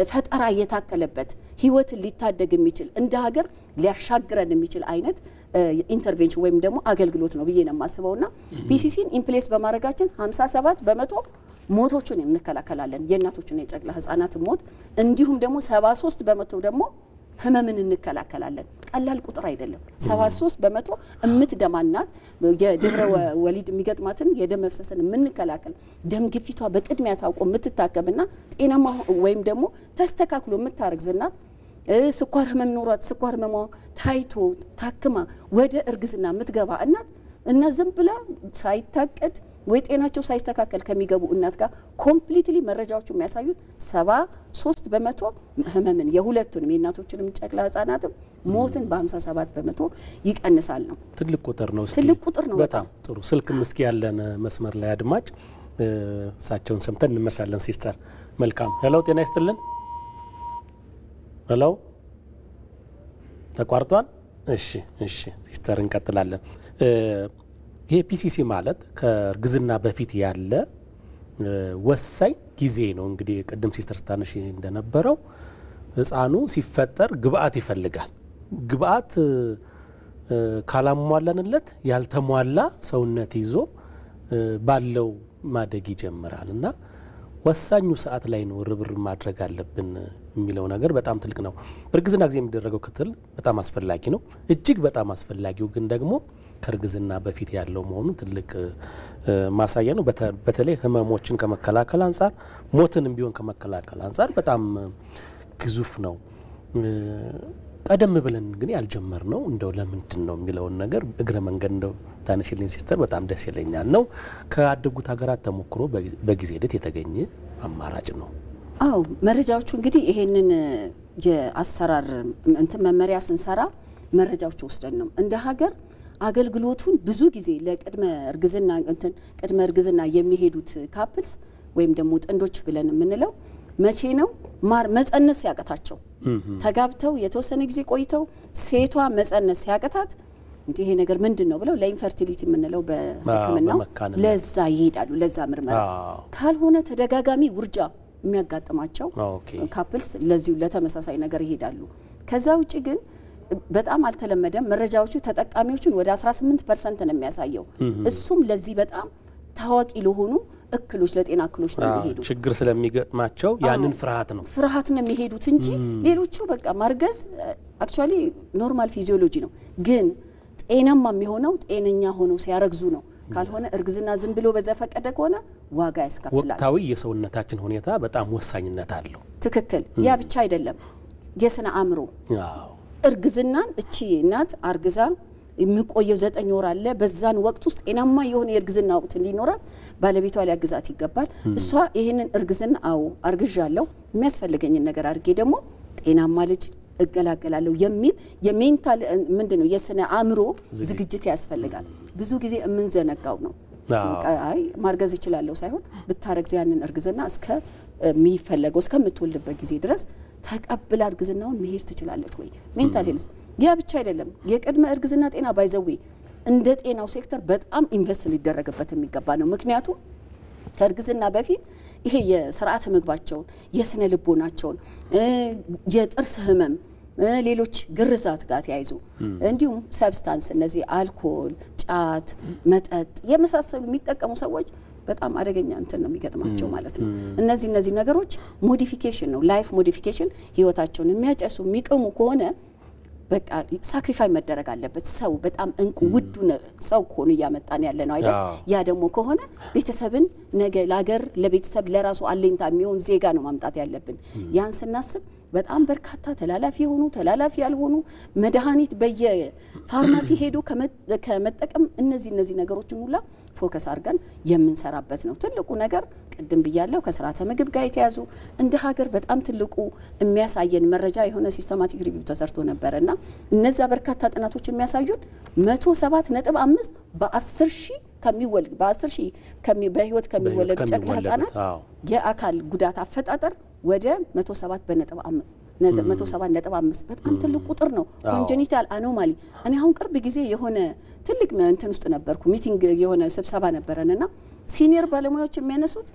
ፈጠራ የታከለበት ህይወትን ሊታደግ የሚችል እንደ ሀገር ሊያሻግረን የሚችል አይነት ኢንተርቬንሽን ወይም ደግሞ አገልግሎት ነው ብዬ ነው የማስበውና ፒሲሲን ኢምፕሌስ በማድረጋችን 57% ሞቶችን እንከላከላለን። የእናቶችና የጨቅላ ህጻናት ሞት እንዲሁም ደግሞ 73% ደግሞ ህመምን እንከላከላለን። ቀላል ቁጥር አይደለም። 73% እምትደማናት የድህረ ወሊድ የሚገጥማትን የደም መፍሰስን የምንከላከል ደም ግፊቷ በቅድሚያ ታውቆ የምትታከምና ጤናማ ወይም ደግሞ ተስተካክሎ የምታረግዝናት ስኳር ህመም ኖሯት ስኳር ህመሟ ታይቶ ታክማ ወደ እርግዝና የምትገባ እናት እና ዝም ብላ ሳይታቀድ ወይ ጤናቸው ሳይስተካከል ከሚገቡ እናት ጋር ኮምፕሊትሊ መረጃዎቹ የሚያሳዩት 73% ህመምን የሁለቱንም የእናቶችንም ጨቅላ ህጻናትም ሞትን በ57% ይቀንሳል ነው። ትልቅ ቁጥር ነው። ትልቅ ቁጥር ነው። በጣም ጥሩ። ስልክም እስኪ ያለን መስመር ላይ አድማጭ እሳቸውን ሰምተን እንመሳለን። ሲስተር መልካም። ሄሎ፣ ጤና ይስጥልን። ሄሎ፣ ተቋርጧል። እሺ ሲስተር እንቀጥላለን። ይሄ ፒሲሲ ማለት ከእርግዝና በፊት ያለ ወሳኝ ጊዜ ነው። እንግዲህ ቅድም ሲስተር ስታነሽ እንደነበረው ህፃኑ ሲፈጠር ግብአት ይፈልጋል። ግብአት ካላሟላንለት ያልተሟላ ሰውነት ይዞ ባለው ማደግ ይጀምራል እና ወሳኙ ሰዓት ላይ ነው ርብርብ ማድረግ አለብን የሚለው ነገር በጣም ትልቅ ነው። በእርግዝና ጊዜ የሚደረገው ክትትል በጣም አስፈላጊ ነው። እጅግ በጣም አስፈላጊው ግን ደግሞ ከእርግዝና በፊት ያለው መሆኑ ትልቅ ማሳያ ነው። በተለይ ህመሞችን ከመከላከል አንጻር ሞትንም ቢሆን ከመከላከል አንጻር በጣም ግዙፍ ነው። ቀደም ብለን ግን ያልጀመር ነው እንደው ለምንድን ነው የሚለውን ነገር እግረ መንገድ እንደው ታነሽልኝ ሲስተር በጣም ደስ ይለኛል። ነው ከአደጉት ሀገራት ተሞክሮ በጊዜ ሂደት የተገኘ አማራጭ ነው። አው መረጃዎቹ እንግዲህ ይሄንን የአሰራር እንትን መመሪያ ስንሰራ መረጃዎቹ ወስደን ነው እንደ ሀገር አገልግሎቱን ብዙ ጊዜ ለቅድመ እርግዝና የሚሄዱት ካፕልስ ወይም ደግሞ ጥንዶች ብለን የምንለው መቼ ነው መጸነስ ያቀታቸው ተጋብተው የተወሰነ ጊዜ ቆይተው ሴቷ መጸነስ ያቀታት እንዴ ይሄ ነገር ምንድነው ብለው ለኢንፈርቲሊቲ የምንለው በሕክምናው ለዛ ይሄዳሉ። ለዛ ምርመራ ካልሆነ ተደጋጋሚ ውርጃ የሚያጋጥማቸው ካፕልስ ለዚሁ ለተመሳሳይ ነገር ይሄዳሉ። ከዛ ውጪ ግን በጣም አልተለመደም። መረጃዎቹ ተጠቃሚዎችን ወደ 18% ነው የሚያሳየው። እሱም ለዚህ በጣም ታዋቂ ለሆኑ እክሎች ለጤና እክሎች ነው የሚሄዱ ችግር ስለሚገጥማቸው ያንን ፍርሃት ነው የሚሄዱት እንጂ ሌሎቹ በቃ ማርገዝ አክቹአሊ ኖርማል ፊዚዮሎጂ ነው። ግን ጤናማ የሚሆነው ጤነኛ ሆነው ሲያረግዙ ነው። ካልሆነ እርግዝና ዝም ብሎ በዘፈቀደ ከሆነ ዋጋ ያስከፍላል። ወቅታዊ የሰውነታችን ሁኔታ በጣም ወሳኝነት አለው። ትክክል። ያ ብቻ አይደለም፣ የስነ አእምሮ እርግዝናን እቺ እናት አርግዛ የሚቆየው 9 ወር አለ። በዛን ወቅት ውስጥ ጤናማ የሆነ የእርግዝና ወቅት እንዲኖራት ባለቤቷ ሊያግዛት ይገባል። እሷ ይሄንን እርግዝና አርግዣለሁ የሚያስፈልገኝን ነገር አድርጌ ደግሞ ጤናማ ልጅ እገላገላለሁ የሚል የሜንታል ምንድነው የስነ አእምሮ ዝግጅት ያስፈልጋል። ብዙ ጊዜ የምንዘነጋው ነው። አይ ማርገዝ ይችላልው ሳይሆን ብታረግዝ ያንን እርግዝና እስከሚፈለገው እስከምትወልድበት ጊዜ ድረስ ተቀብላ እርግዝናውን መሄድ ትችላለች ወይ? ሜንታል ሄልዝ ያ ብቻ አይደለም። የቅድመ እርግዝና ጤና ባይዘዌ እንደ ጤናው ሴክተር በጣም ኢንቨስት ሊደረግበት የሚገባ ነው። ምክንያቱም ከእርግዝና በፊት ይሄ የስርዓተ ምግባቸውን የስነ ልቦናቸውን የጥርስ ህመም ሌሎች ግርዛት ጋር ተያይዞ እንዲሁም ሰብስታንስ እነዚህ አልኮል፣ ጫት፣ መጠጥ የመሳሰሉ የሚጠቀሙ ሰዎች በጣም አደገኛ እንትን ነው የሚገጥማቸው ማለት ነው። እነዚህ ነገሮች ሞዲፊኬሽን ነው ላይፍ ሞዲፊኬሽን ህይወታቸውን የሚያጨሱ የሚቀሙ ከሆነ በቃ ሳክሪፋይ መደረግ አለበት። ሰው በጣም እንቁ ውዱ ሰው ኮን እያመጣን ያለ ነው አይደል? ያ ደግሞ ከሆነ ቤተሰብን ነገ ለሀገር ለቤተሰብ ለራሱ አለኝታ የሚሆን ዜጋ ነው ማምጣት ያለብን። ያን ስናስብ በጣም በርካታ ተላላፊ የሆኑ ተላላፊ ያልሆኑ መድኃኒት በየፋርማሲ ሄዶ ከመጠቀም እነዚህ ነገሮችን ሁላ ፎከስ አድርገን የምንሰራበት ነው። ትልቁ ነገር ቅድም ብያለሁ ከስርዓተ ምግብ ጋር የተያዙ እንደ ሀገር በጣም ትልቁ የሚያሳየን መረጃ የሆነ ሲስተማቲክ ሪቪው ተሰርቶ ነበርና እነዛ በርካታ ጥናቶች የሚያሳዩን 107.5 በ10 ሺህ በህይወት ከሚወለዱ ጨቅላ ህጻናት የአካል ጉዳት አፈጣጠር ወደ 107.5 በጣም ትልቅ ቁጥር ነው። ኮንጀኒታል አኖማሊ እኔ አሁን ቅርብ ጊዜ የሆነ ትልቅ እንትን ውስጥ ነበርኩ ሚቲንግ የሆነ ስብሰባ ነበረንና ሲኒየር ባለሙያዎች የሚያነሱት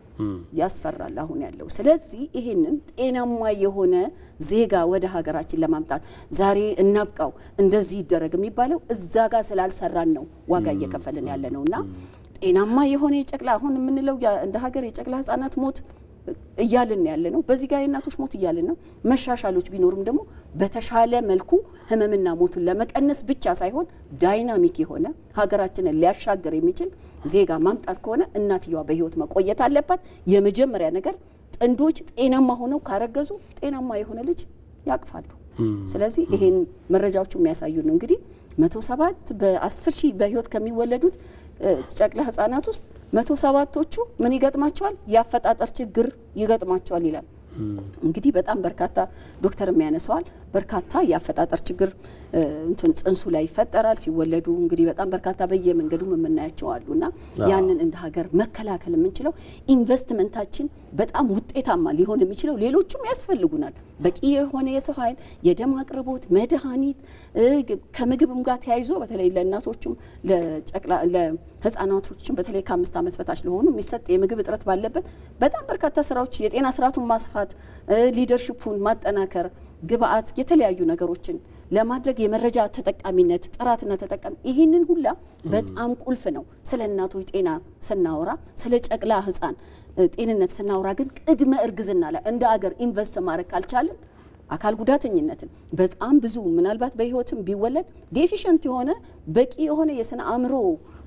ያስፈራል አሁን ያለው። ስለዚህ ይሄንን ጤናማ የሆነ ዜጋ ወደ ሀገራችን ለማምጣት ዛሬ እናብቃው እንደዚህ ይደረግ የሚባለው እዛ ጋር ስላልሰራን ነው ዋጋ እየከፈልን ያለ ነውና ጤናማ የሆነ የጨቅላ አሁን የምንለው እንደ ሀገር የጨቅላ ህጻናት ሞት እያልን ያለ ነው። በዚህ ጋር የእናቶች ሞት እያልን ነው። መሻሻሎች ቢኖርም ደግሞ በተሻለ መልኩ ህመምና ሞቱን ለመቀነስ ብቻ ሳይሆን ዳይናሚክ የሆነ ሀገራችንን ሊያሻገር የሚችል ዜጋ ማምጣት ከሆነ እናትየዋ በህይወት መቆየት አለባት። የመጀመሪያ ነገር ጥንዶች ጤናማ ሆነው ካረገዙ ጤናማ የሆነ ልጅ ያቅፋሉ። ስለዚህ ይሄን መረጃዎቹ የሚያሳዩ ነው። እንግዲህ 107 በ10 ሺህ በህይወት ከሚወለዱት ጨቅላ ህጻናት ውስጥ 107ቶቹ ምን ይገጥማቸዋል? ያፈጣጠር ችግር ይገጥማቸዋል ይላል። እንግዲህ በጣም በርካታ ዶክተር የሚያነሳዋል በርካታ ያፈጣጠር ችግር እንትን ጽንሱ ላይ ይፈጠራል ሲወለዱ። እንግዲህ በጣም በርካታ በየመንገዱ የምናያቸው አሉና ያንን እንደ ሀገር መከላከል የምንችለው ኢንቨስትመንታችን በጣም ውጤታማ ሊሆን የሚችለው ሌሎችም ያስፈልጉናል። በቂ የሆነ የሰው ኃይል፣ የደም አቅርቦት፣ መድኃኒት ከምግብም ጋር ተያይዞ በተለይ ለእናቶችም ለጨቅላ ለህፃናቶችም በተለይ ከ5 ዓመት በታች ለሆኑ የሚሰጥ የምግብ እጥረት ባለበት በጣም በርካታ ስራዎች የጤና ስርዓቱን ማስፋት፣ ሊደርሺፑን ማጠናከር፣ ግብአት የተለያዩ ነገሮችን ለማድረግ የመረጃ ተጠቃሚነት ጥራትና ተጠቃሚ ይህንን ሁላ በጣም ቁልፍ ነው። ስለ እናቶች ጤና ስናወራ ስለ ጨቅላ ህፃን ጤንነት ስናወራ ግን ቅድመ እርግዝና ላይ እንደ አገር ኢንቨስት ማድረግ ካልቻለን አካል ጉዳተኝነትን በጣም ብዙ ምናልባት በህይወትም ቢወለድ ዴፊሽንት የሆነ በቂ የሆነ የስነ አእምሮ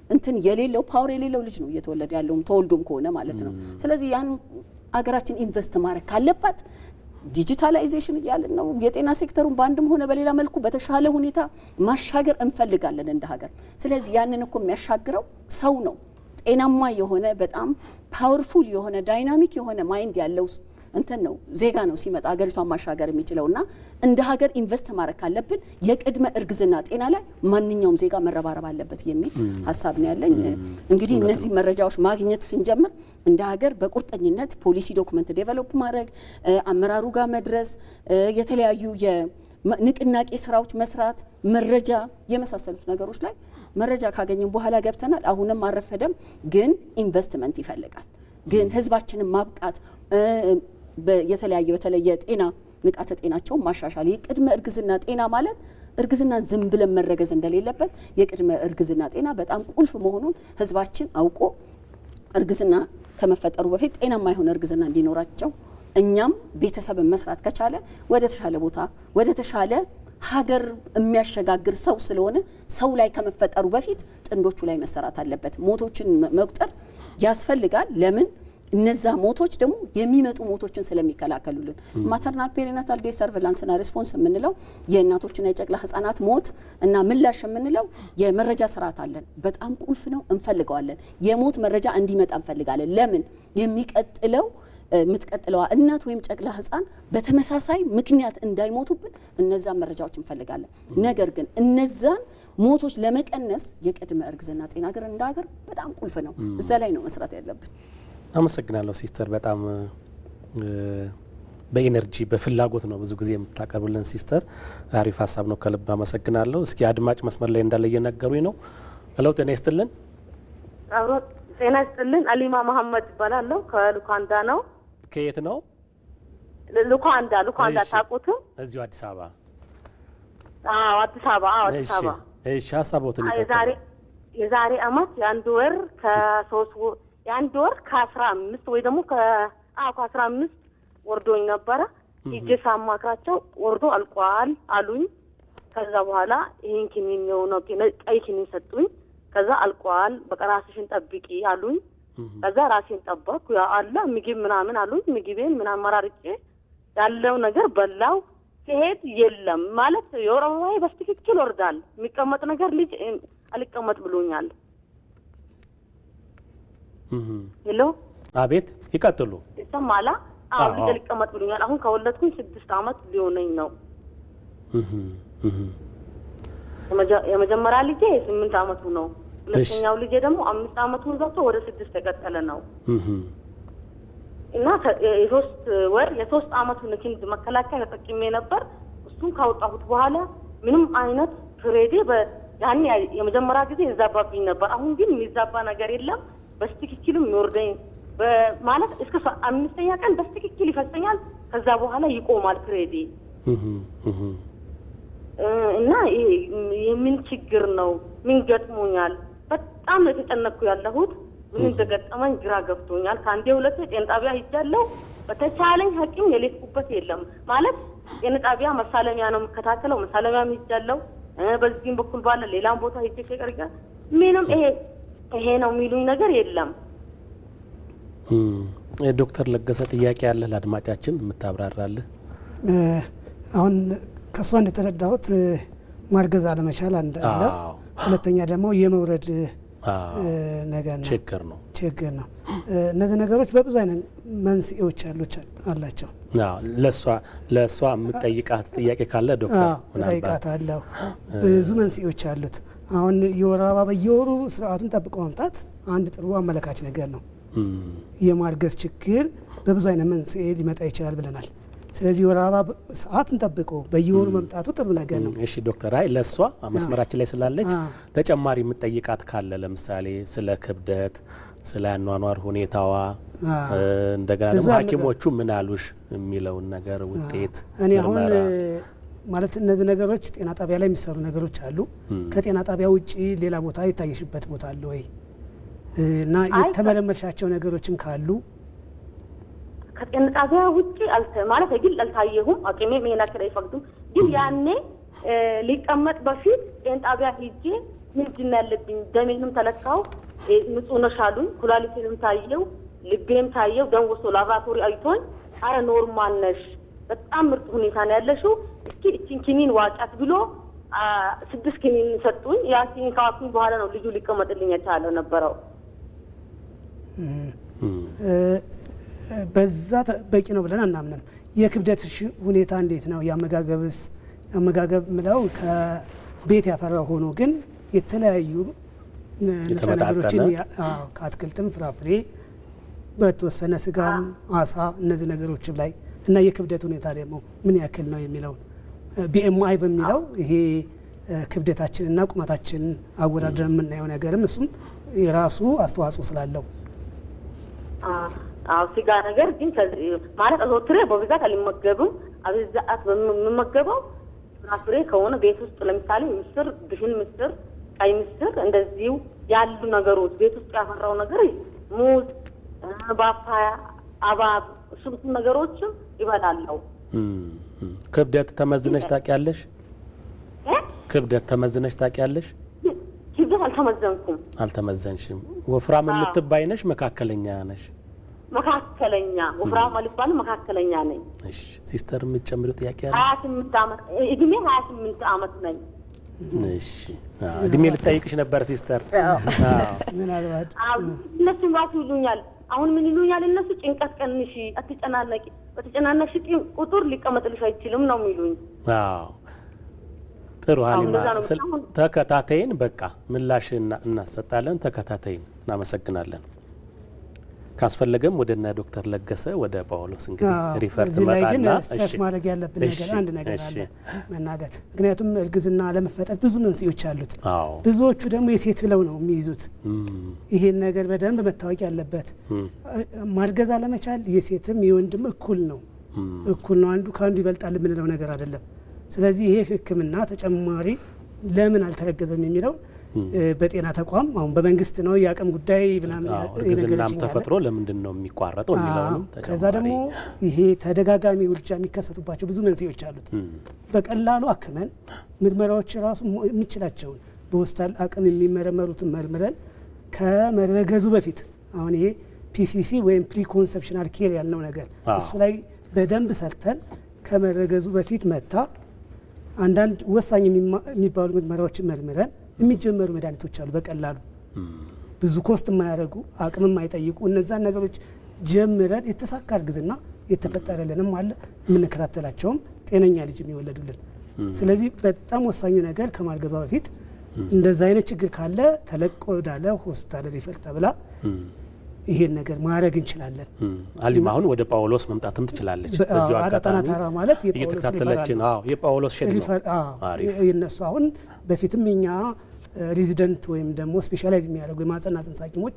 እንትን የሌለው ፓወር የሌለው ልጅ ነው እየተወለደ ያለው ተወልዶም ከሆነ ማለት ነው። ስለዚህ ያን አገራችን ኢንቨስት ማድረግ ካለባት ዲጂታላይዜሽን እያልን ነው። የጤና ሴክተሩን በአንድም ሆነ በሌላ መልኩ በተሻለ ሁኔታ ማሻገር እንፈልጋለን እንደ ሀገር። ስለዚህ ያንን እኮ የሚያሻግረው ሰው ነው። ጤናማ የሆነ በጣም ፓወርፉል የሆነ ዳይናሚክ የሆነ ማይንድ ያለው እንትን ነው ዜጋ ነው ሲመጣ ሀገሪቷን ማሻገር የሚችለውና እንደ ሀገር ኢንቨስት ማድረግ ካለብን የቅድመ እርግዝና ጤና ላይ ማንኛውም ዜጋ መረባረብ አለበት የሚል ሀሳብ ነው ያለኝ። እንግዲህ እነዚህ መረጃዎች ማግኘት ስንጀምር እንደ ሀገር በቁርጠኝነት ፖሊሲ ዶክመንት ዴቨሎፕ ማድረግ፣ አመራሩ ጋር መድረስ፣ የተለያዩ የንቅናቄ ስራዎች መስራት፣ መረጃ የመሳሰሉት ነገሮች ላይ መረጃ ካገኘን በኋላ ገብተናል። አሁንም አረፈደም፣ ግን ኢንቨስትመንት ይፈልጋል። ግን ህዝባችንን ማብቃት የተለያየ በተለየ ጤና ንቃተ ጤናቸው ማሻሻል የቅድመ እርግዝና ጤና ማለት እርግዝናን ዝም ብለን መረገዝ እንደሌለበት የቅድመ እርግዝና ጤና በጣም ቁልፍ መሆኑን ህዝባችን አውቆ እርግዝና ከመፈጠሩ በፊት ጤናማ የሆነ እርግዝና እንዲኖራቸው እኛም ቤተሰብን መስራት ከቻለ ወደ ተሻለ ቦታ ወደ ተሻለ ሀገር የሚያሸጋግር ሰው ስለሆነ ሰው ላይ ከመፈጠሩ በፊት ጥንዶቹ ላይ መሰራት አለበት። ሞቶችን መቁጠር ያስፈልጋል። ለምን እነዛ ሞቶች ደግሞ የሚመጡ ሞቶችን ስለሚከላከሉልን ማተርናል ፔሪናታል ዴይ ሰርቬላንስና ሪስፖንስ የምንለው የእናቶችና የጨቅላ ህጻናት ሞት እና ምላሽ የምንለው የመረጃ ስርዓት አለን። በጣም ቁልፍ ነው፣ እንፈልገዋለን። የሞት መረጃ እንዲመጣ እንፈልጋለን። ለምን የሚቀጥለው የምትቀጥለዋ እናት ወይም ጨቅላ ህጻን በተመሳሳይ ምክንያት እንዳይሞቱብን እነዛን መረጃዎች እንፈልጋለን። ነገር ግን እነዛን ሞቶች ለመቀነስ የቅድመ እርግዝና ጤና ሀገር እንደ ሀገር በጣም ቁልፍ ነው። እዛ ላይ ነው መስራት ያለብን። አመሰግናለሁ ሲስተር። በጣም በኢነርጂ በፍላጎት ነው ብዙ ጊዜ የምታቀርቡልን ሲስተር። አሪፍ ሀሳብ ነው፣ ከልብ አመሰግናለሁ። እስኪ አድማጭ መስመር ላይ እንዳለ እየነገሩኝ ነው። ሄሎ ጤና ይስጥልን። አብሮ ጤና ይስጥልን። አሊማ መሐመድ ይባላለሁ። ከሉካንዳ ነው። ከየት ነው? ሉካንዳ ታውቁትም? እዚሁ አዲስ አበባ። አዎ አዲስ አበባ። አዲስ አበባ። እሺ ሀሳቦትን ይቀጥሉ። የዛሬ አመት የአንድ ወር ከ15 ወይ ደግሞ ከ15 ወርዶኝ ነበረ። ሂጄ ሳማክራቸው ወርዶ አልቋል አሉኝ። ከዛ በኋላ ይሄን ኪኒን ነው ቀይ ኪኒን ሰጡኝ። ከዛ አልቋል በቃ ራስሽን ጠብቂ አሉኝ። ከዛ ራሴን ጠበቅኩ። ያ አለ ምግብ ምናምን አሉኝ። ምግቤን ምናምን መራርጬ ያለው ነገር በላው። ሲሄድ የለም ማለት የወር አበባዬ በትክክል ወርዳል። የሚቀመጥ ነገር ልጅ አልቀመጥ ብሎኛል። ሄሎ አቤት ይቀጥሉ። ይሰማላ? አዎ ልጅ አልቀመጥ ብሎኛል። አሁን ከወለድኩኝ 6 አመት ሊሆነኝ ነው። የመጀመሪያ ልጄ 8 አመቱ ነው። ሁለተኛው ልጄ ደግሞ 5 አመቱን ገብቶ ወደ 6 ተቀጠለ ነው። እና የ3 አመቱን ክንድ መከላከያ ተጠቅሜ ነበር። እሱን ካወጣሁት በኋላ ምንም አይነት ፍሬዴ ያኔ የመጀመሪያ ጊዜ ይዛባብኝ ነበር። አሁን ግን የሚዛባ ነገር የለም። በስትክክልም ይወርደኝ ማለት እስከ 5ኛ ቀን በስትክክል ይፈሰኛል። ከዛ በኋላ ይቆማል ፍሬዴ። እና የምን ችግር ነው? ምን ገጥሞኛል? በጣም የተጨነቅኩ ያለሁት ምን እንደገጠመኝ ግራ ገብቶኛል። ከአንዴ ሁለቴ ጤና ጣቢያ ሄጃለሁ። በተቻለኝ ሐኪም የሌትኩበት የለም ማለት ጤና ጣቢያ መሳለሚያ ነው የምከታተለው። መሳለሚያም ሄጃለሁ። በዚህም በኩል ባለ ሌላም ቦታ ሄጄ ከቀርጋ ምንም ይሄ ነው የሚሉኝ ነገር የለም። ዶክተር ለገሰ ጥያቄ ያለ ለአድማጫችን የምታብራራለህ? አሁን ከሷ እንደተረዳሁት ማርገዝ አለመቻል አንድ አለ። ሁለተኛ ደግሞ የመውረድ ነገር ነው፣ ችግር ነው። እነዚህ ነገሮች በብዙ አይነት መንስኤዎች አላቸው። ለሷ የምጠይቃት ጥያቄ ካለ ዶክተር እጠይቃታለሁ። ብዙ መንስኤዎች አሉት። አሁን የወር አበባ በየወሩ ስርዓቱን ጠብቆ መምጣት አንድ ጥሩ አመለካች ነገር ነው። የማርገዝ ችግር በብዙ አይነት መንስኤ ሊመጣ ይችላል ብለናል። ስለዚህ የወር አበባ ሰዓትን ጠብቆ በየወሩ መምጣቱ ጥሩ ነገር ነው። እሺ ዶክተር፣ አይ ለሷ መስመራችን ላይ ስላለች ተጨማሪ የምጠይቃት ካለ ለምሳሌ ስለ ክብደት፣ ስለ አኗኗር ሁኔታዋ እንደገና ደግሞ ሐኪሞቹ ምን አሉሽ የሚለውን ነገር ውጤት እኔ አሁን ማለት እነዚህ ነገሮች ጤና ጣቢያ ላይ የሚሰሩ ነገሮች አሉ። ከጤና ጣቢያ ውጪ ሌላ ቦታ የታየሽበት ቦታ አለ ወይ? እና የተመለመልሻቸው ነገሮችም ካሉ ከጤና ጣቢያ ውጪ ማለት የግል አልታየሁም። አቅሜ ምን ያክል አይፈቅዱም። ግን ያኔ ሊቀመጥ በፊት ጤና ጣቢያ ሄጄ ምንድን ነው ያለብኝ ደሜንም ተለካው፣ ንጹህ ነሽ አሉኝ። ኩላሊቴንም ታየው፣ ልቤም ታየው። ደም ወስዶ ላብራቶሪ አይቶኝ አረ ኖርማል ነሽ፣ በጣም ምርጥ ሁኔታ ነው ያለሽው፣ እስኪ እቺን ኪኒን ዋጫት ብሎ 6 ኪኒን ሰጡኝ። ያን ኪኒን ካዋኩኝ በኋላ ነው ልጁ ሊቀመጥልኝ የቻለው ነበረው። በዛ በቂ ነው ብለን አናምንም። የክብደት ሁኔታ እንዴት ነው? የአመጋገብ ምለው ከቤት ያፈራው ሆኖ ግን የተለያዩ ንጥረ ነገሮችን ከአትክልትም ፍራፍሬ በተወሰነ ስጋም አሳ እነዚህ ነገሮች ላይ እና የክብደት ሁኔታ ደግሞ ምን ያክል ነው የሚለው BMI በሚለው ይሄ ክብደታችንና ቁመታችን አወዳድረን የምናየው ነገርም እሱም የራሱ አስተዋጽኦ ስላለው ስጋ ነገር ግን ማለት አዘውትሬ በብዛት አልመገብም። አብዛት በምመገበው ፍራፍሬ ከሆነ ቤት ውስጥ ለምሳሌ ምስር፣ ድፍን ምስር፣ ቀይ ምስር እንደዚሁ ያሉ ነገሮች ቤት ውስጥ ያፈራው ነገር ሙዝ፣ ፓፓያ፣ አባብ እሱ ነገሮችም ይበላለሁ። ክብደት ተመዝነሽ ታውቂያለሽ? ክብደት ተመዝነሽ ታውቂያለሽ? ክብደት አልተመዘንኩም። አልተመዘንሽም። ወፍራም የምትባይ ነሽ? መካከለኛ ነሽ? መካከለኛ ወፍራም አልባልም መካከለኛ ነኝ። እሺ ሲስተር የምትጨምሪው ጥያቄ አለ? 28 ዓመት እድሜ 28 ዓመት ነኝ። እሺ እድሜ ልጠይቅሽ ነበር ሲስተር። ምን አልባት እነሱ ባቱ ይሉኛል። አሁን ምን ይሉኛል እነሱ ጭንቀት ቀንሺ፣ አትጨናነቂ፣ በተጨናነቅሽ ቁጥር ሊቀመጥልሽ አይችልም ነው የሚሉኝ። አዎ ጥሩ ሀሊማ ተከታተይን፣ በቃ ምላሽ እናሰጣለን። ተከታተይን። እናመሰግናለን። ካስፈለገም ወደ እነ ዶክተር ለገሰ ወደ ጳውሎስ እንግዲህ ሪፈር ትመጣና እሺ ማድረግ ያለብን ነገር አንድ ነገር አለ መናገር። ምክንያቱም እርግዝና ለመፈጠር ብዙ መንስኤዎች አሉት። ብዙዎቹ ደግሞ የሴት ብለው ነው የሚይዙት። ይሄን ነገር በደንብ መታወቅ ያለበት ማርገዝ አለመቻል የሴትም የወንድም እኩል ነው። አንዱ ከአንዱ ይበልጣል የምንለው ነገር አይደለም። ስለዚህ ይሄ ሕክምና ተጨማሪ ለምን አልተረገዘም የሚለው በጤና ተቋም አሁን በመንግስት ነው የአቅም ጉዳይ ምናምን እርግዝናም ተፈጥሮ ለምንድን ነው የሚቋረጠው የሚለውንም ተጨማሪ ከዛ ደግሞ ይሄ ተደጋጋሚ ውርጃ የሚከሰቱባቸው ብዙ መንስኤዎች አሉት። በቀላሉ አክመን ምርመራዎች ራሱ የሚችላቸውን በሆስፒታል አቅም የሚመረመሩትን መርምረን ከመረገዙ በፊት አሁን ይሄ ፒሲሲ ወይም ፕሪኮንሰፕሽናል ኬር ያልነው ነገር እሱ ላይ በደንብ ሰርተን ከመረገዙ በፊት መታ አንዳንድ ወሳኝ የሚባሉ ምርመራዎችን መርምረን የሚጀመሩ መድኃኒቶች አሉ። በቀላሉ ብዙ ኮስት የማያደርጉ አቅም የማይጠይቁ እነዛን ነገሮች ጀምረን የተሳካ እርግዝና የተፈጠረልንም አለ የምንከታተላቸውም ጤነኛ ልጅ የሚወለዱልን። ስለዚህ በጣም ወሳኙ ነገር ከማርገዟ በፊት እንደዛ አይነት ችግር ካለ ተለቆ ወዳለ ሆስፒታል ሪፈር ተብላ ይሄን ነገር ማድረግ እንችላለን። አሊማ አሁን ወደ ጳውሎስ መምጣትም ትችላለች። በዚሁ አጋጣሚ ተራ ማለት የጳውሎስ ሼድ ነው። የነሱ አሁን በፊትም እኛ ሬዚደንት ወይም ደግሞ ስፔሻላይዝ የሚያደርጉ የማህጸንና ጽንስ ሐኪሞች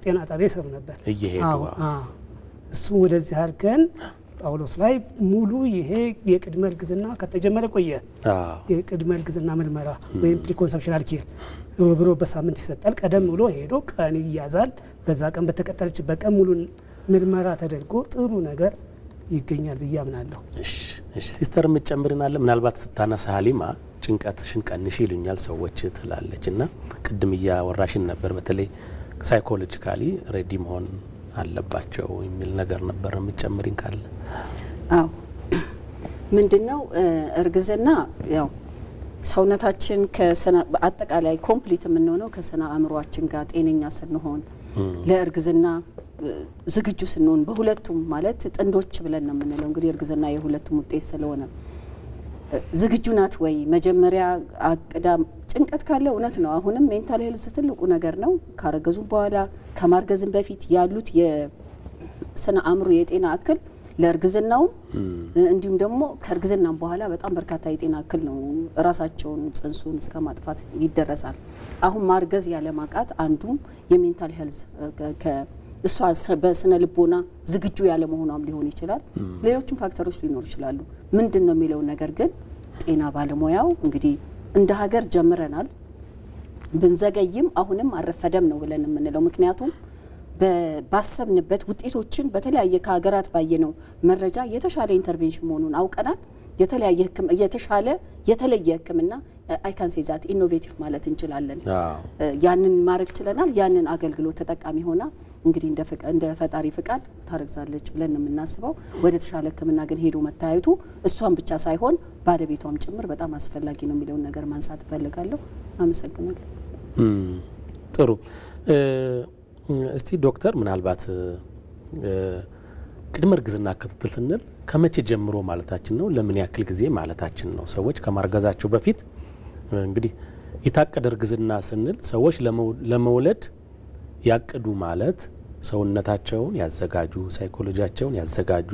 ጤና ጣቢያ ይሰሩ ነበር እየሄዱ እሱ ወደዚህ አድርገን ጳውሎስ ላይ ሙሉ ይሄ የቅድመ እርግዝና ከተጀመረ ቆየ። የቅድመ እርግዝና ምርመራ ወይም ፕሪኮንሰፕሽናል ኬር ብሎ በሳምንት ይሰጣል። ቀደም ብሎ ሄዶ ቀን ይያዛል። በዛ ቀን በተቀጠረችበት ቀን ሙሉ ምርመራ ተደርጎ ጥሩ ነገር ይገኛል ብዬ አምናለሁ። እሺ ሲስተር የምትጨምርናለ? ምናልባት ስታነሳ ሀሊማ ጭንቀትሽን ቀንሽ ይሉኛል ሰዎች ትላለች እና ቅድም እያወራሽን ነበር በተለይ ሳይኮሎጂካሊ ሬዲ መሆን አለባቸው የሚል ነገር ነበር። የምትጨምሪን ካለ? አዎ ምንድነው እርግዝና ያው ሰውነታችን ከሰና አጠቃላይ ኮምፕሊት የምንሆነው ከሰና አእምሮአችን ጋር ጤነኛ ስንሆን ለእርግዝና ዝግጁ ስንሆን በሁለቱም ማለት ጥንዶች ብለን ነው የምንለው። እንግዲህ እርግዝና የሁለቱም ውጤት ስለሆነ ዝግጁ ናት ወይ መጀመሪያ አቅዳ ጭንቀት ካለ እውነት ነው። አሁንም ሜንታል ሄልዝ ትልቁ ነገር ነው። ካረገዙ በኋላ ከማርገዝም በፊት ያሉት የስነ አእምሮ የጤና እክል ለእርግዝናው እንዲሁም ደግሞ ከእርግዝናም በኋላ በጣም በርካታ የጤና እክል ነው ራሳቸውን ጽንሱን እስከ ማጥፋት ይደረሳል። አሁን ማርገዝ ያለ ማቃት አንዱም የሜንታል ሄልዝ እሷ በስነ ልቦና ዝግጁ ያለ መሆኗም ሊሆን ይችላል። ሌሎችም ፋክተሮች ሊኖሩ ይችላሉ። ምንድነው የሚለው ነገር ግን ጤና ባለሙያው እንግዲህ እንደ ሀገር ጀምረናል ብንዘገይም አሁንም አረፈደም ነው ብለን የምንለው። ምክንያቱም ባሰብንበት ውጤቶችን በተለያየ ከሀገራት ባየነው መረጃ የተሻለ ኢንተርቬንሽን መሆኑን አውቀናል። የተለየ ሕክምና አይ ካን ሴ ዛት ኢኖቬቲቭ ማለት እንችላለን። ያንን ማድረግ ችለናል። ያንን አገልግሎት ተጠቃሚ ሆና እንግዲህ እንደ ፈጣሪ ፍቃድ ታረግዛለች ብለን የምናስበው። ወደ ተሻለ ሕክምና ግን ሄዶ መታየቱ እሷን ብቻ ሳይሆን ባለቤቷም ጭምር በጣም አስፈላጊ ነው የሚለውን ነገር ማንሳት እፈልጋለሁ። አመሰግናለሁ። ጥሩ። እስቲ ዶክተር ምናልባት ቅድመ እርግዝና ክትትል ስንል ከመቼ ጀምሮ ማለታችን ነው? ለምን ያክል ጊዜ ማለታችን ነው? ሰዎች ከማርገዛቸው በፊት እንግዲህ የታቀደ እርግዝና ስንል ሰዎች ለመውለድ ያቅዱ ማለት ሰውነታቸውን ያዘጋጁ፣ ሳይኮሎጂያቸውን ያዘጋጁ፣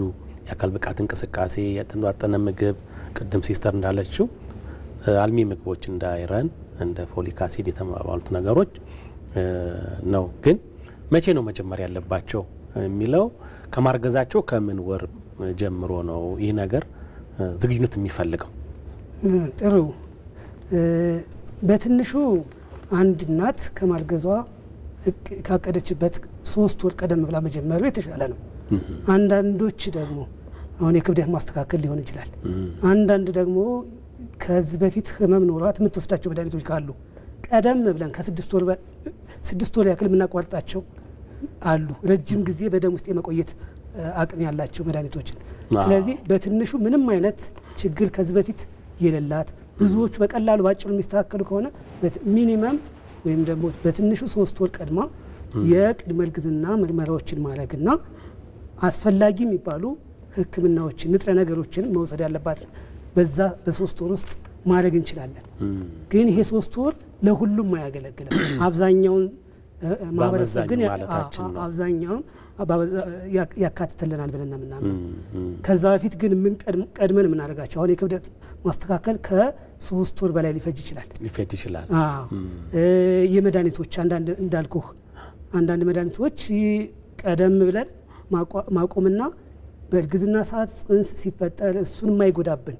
የአካል ብቃት እንቅስቃሴ፣ የተመጣጠነ ምግብ፣ ቅድም ሲስተር እንዳለችው አልሚ ምግቦች እንደ አይረን እንደ ፎሊክ አሲድ የተባሉት ነገሮች ነው። ግን መቼ ነው መጀመር ያለባቸው የሚለው ከማርገዛቸው ከምን ወር ጀምሮ ነው ይህ ነገር ዝግጁነት የሚፈልገው? ጥሩ። በትንሹ አንድ እናት ከማርገዟ ካቀደችበት 3 ወር ቀደም ብላ መጀመሩ የተሻለ ነው። አንዳንዶች ደግሞ አሁን የክብደት ማስተካከል ሊሆን ይችላል። አንዳንድ ደግሞ ከዚህ በፊት ህመም ኖሯት የምትወስዳቸው መድኃኒቶች ካሉ ቀደም ብለን ከ6 ወር ያክል የምናቋርጣቸው አሉ ረጅም ጊዜ በደም ውስጥ የመቆየት አቅም ያላቸው መድኃኒቶችን። ስለዚህ በትንሹ ምንም አይነት ችግር ከዚህ በፊት የሌላት ብዙዎቹ በቀላሉ ባጭሩ የሚስተካከሉ ከሆነ ሚኒመም ወይም ደግሞ በትንሹ 3 ወር ቀድማ የቅድመ እርግዝና ምርመራዎችን ማድረግና አስፈላጊ የሚባሉ ሕክምናዎችን ንጥረ ነገሮችን መውሰድ ያለባት በዛ በ3 ወር ውስጥ ማድረግ እንችላለን። ግን ይሄ 3 ወር ለሁሉም አያገለግልም። አብዛኛውን ማህበረሰብ ግን አብዛኛውን ያካትተልናል ብለን ምናምን ከዛ በፊት ግን ምን ቀድመን የምናደርጋቸው አሁን የክብደት ማስተካከል ከ3 ወር በላይ ሊፈጅ ይችላል። የመድኃኒቶች አንዳንድ እንዳልኩህ አንዳንድ መድኃኒቶች ቀደም ብለን ማቆምና በእርግዝና ሰዓት ጽንስ ሲፈጠር እሱን የማይጎዳብን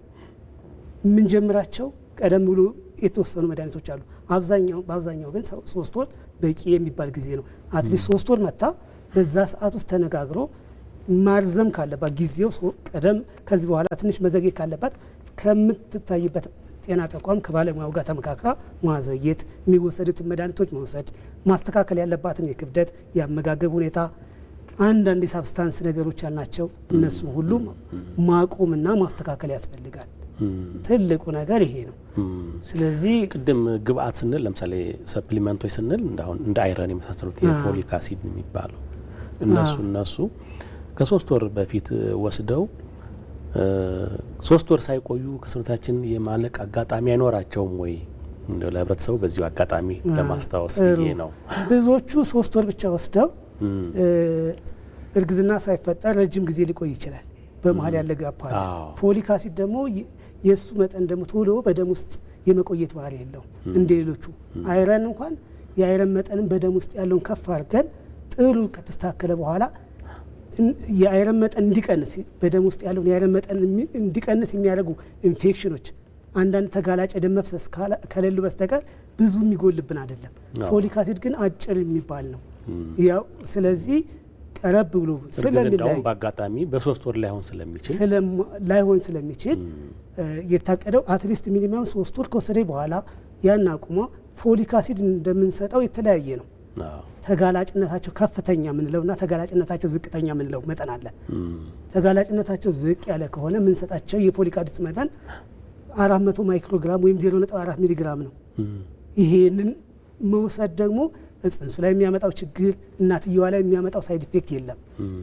ምን ጀምራቸው ቀደም ብሎ የተወሰኑ መድኃኒቶች አሉ። በአብዛኛው ግን 3 ወር በቂ የሚባል ጊዜ ነው። አትሊስት 3 ወር መታ በዛ ሰዓት ውስጥ ተነጋግሮ ማርዘም ካለባት ጊዜው ቀደም ከዚህ በኋላ ትንሽ መዘግየት ካለባት ከምትታይበት ጤና ተቋም ከባለሙያው ጋር ተመካክራ ማዘግየት፣ የሚወሰዱትን መድኃኒቶች መውሰድ፣ ማስተካከል ያለባትን የክብደት የአመጋገብ ሁኔታ አንዳንድ የሳብስታንስ ነገሮች ያልናቸው እነሱ ሁሉ ማቆምና ማስተካከል ያስፈልጋል። ትልቁ ነገር ይሄ ነው። ስለዚህ ቅድም ግብአት ስንል ለምሳሌ ሰፕሊመንቶች ስንል እንደ አይረን የመሳሰሉት የፎሊክ አሲድ የሚባለው እነሱ ከ3 ወር በፊት ወስደው 3 ወር ሳይቆዩ ከሰውነታችን የማለቅ አጋጣሚ አይኖራቸውም ወይ? እንደው ለህብረተሰቡ በዚሁ አጋጣሚ ለማስታወስ ብዬ ነው። ብዙዎቹ 3 ወር ብቻ ወስደው እርግዝና ሳይፈጠር ረጅም ጊዜ ሊቆይ ይችላል። በመሀል ያለ ጋፕ አለ። ፎሊክ አሲድ ደግሞ የሱ መጠን ደግሞ ቶሎ በደም ውስጥ የመቆየት ባህሪ የለው እንደ ሌሎቹ። አይረን እንኳን የአይረን መጠንን በደም ውስጥ ያለውን ከፍ አድርገን ጥሩ ከተስተካከለ በኋላ የአይረን መጠን እንዲቀንስ በደም ውስጥ ያለውን የአይረን መጠን እንዲቀንስ የሚያደርጉ ኢንፌክሽኖች አንዳንድ ተጋላጭ ደም መፍሰስ ከሌሉ በስተቀር ብዙ የሚጎልብን አይደለም። ፎሊክ አሲድ ግን አጭር የሚባል ነው። ያው ስለዚህ ቀረብ ብሎ ስለሚላይ በአጋጣሚ በ3 ወር ላይሆን ስለሚችል የታቀደው አትሊስት ሚኒመም 3 ወር ከወሰደ በኋላ ያን አቁሞ ፎሊክ አሲድ እንደምንሰጠው የተለያየ ነው። ተጋላጭነታቸው ከፍተኛ ምንለውና ተጋላጭነታቸው ዝቅተኛ ምንለው መጠን አለ። ተጋላጭነታቸው ዝቅ ያለ ከሆነ ምንሰጣቸው የፎሊክ አሲድ መጠን 400 ማይክሮግራም ወይም 0.4 ሚሊግራም ነው። ይሄንን መውሰድ ደግሞ ጽንሱ ላይ የሚያመጣው ችግር እናትየዋ ላይ የሚያመጣው ሳይድ ኢፌክት የለም።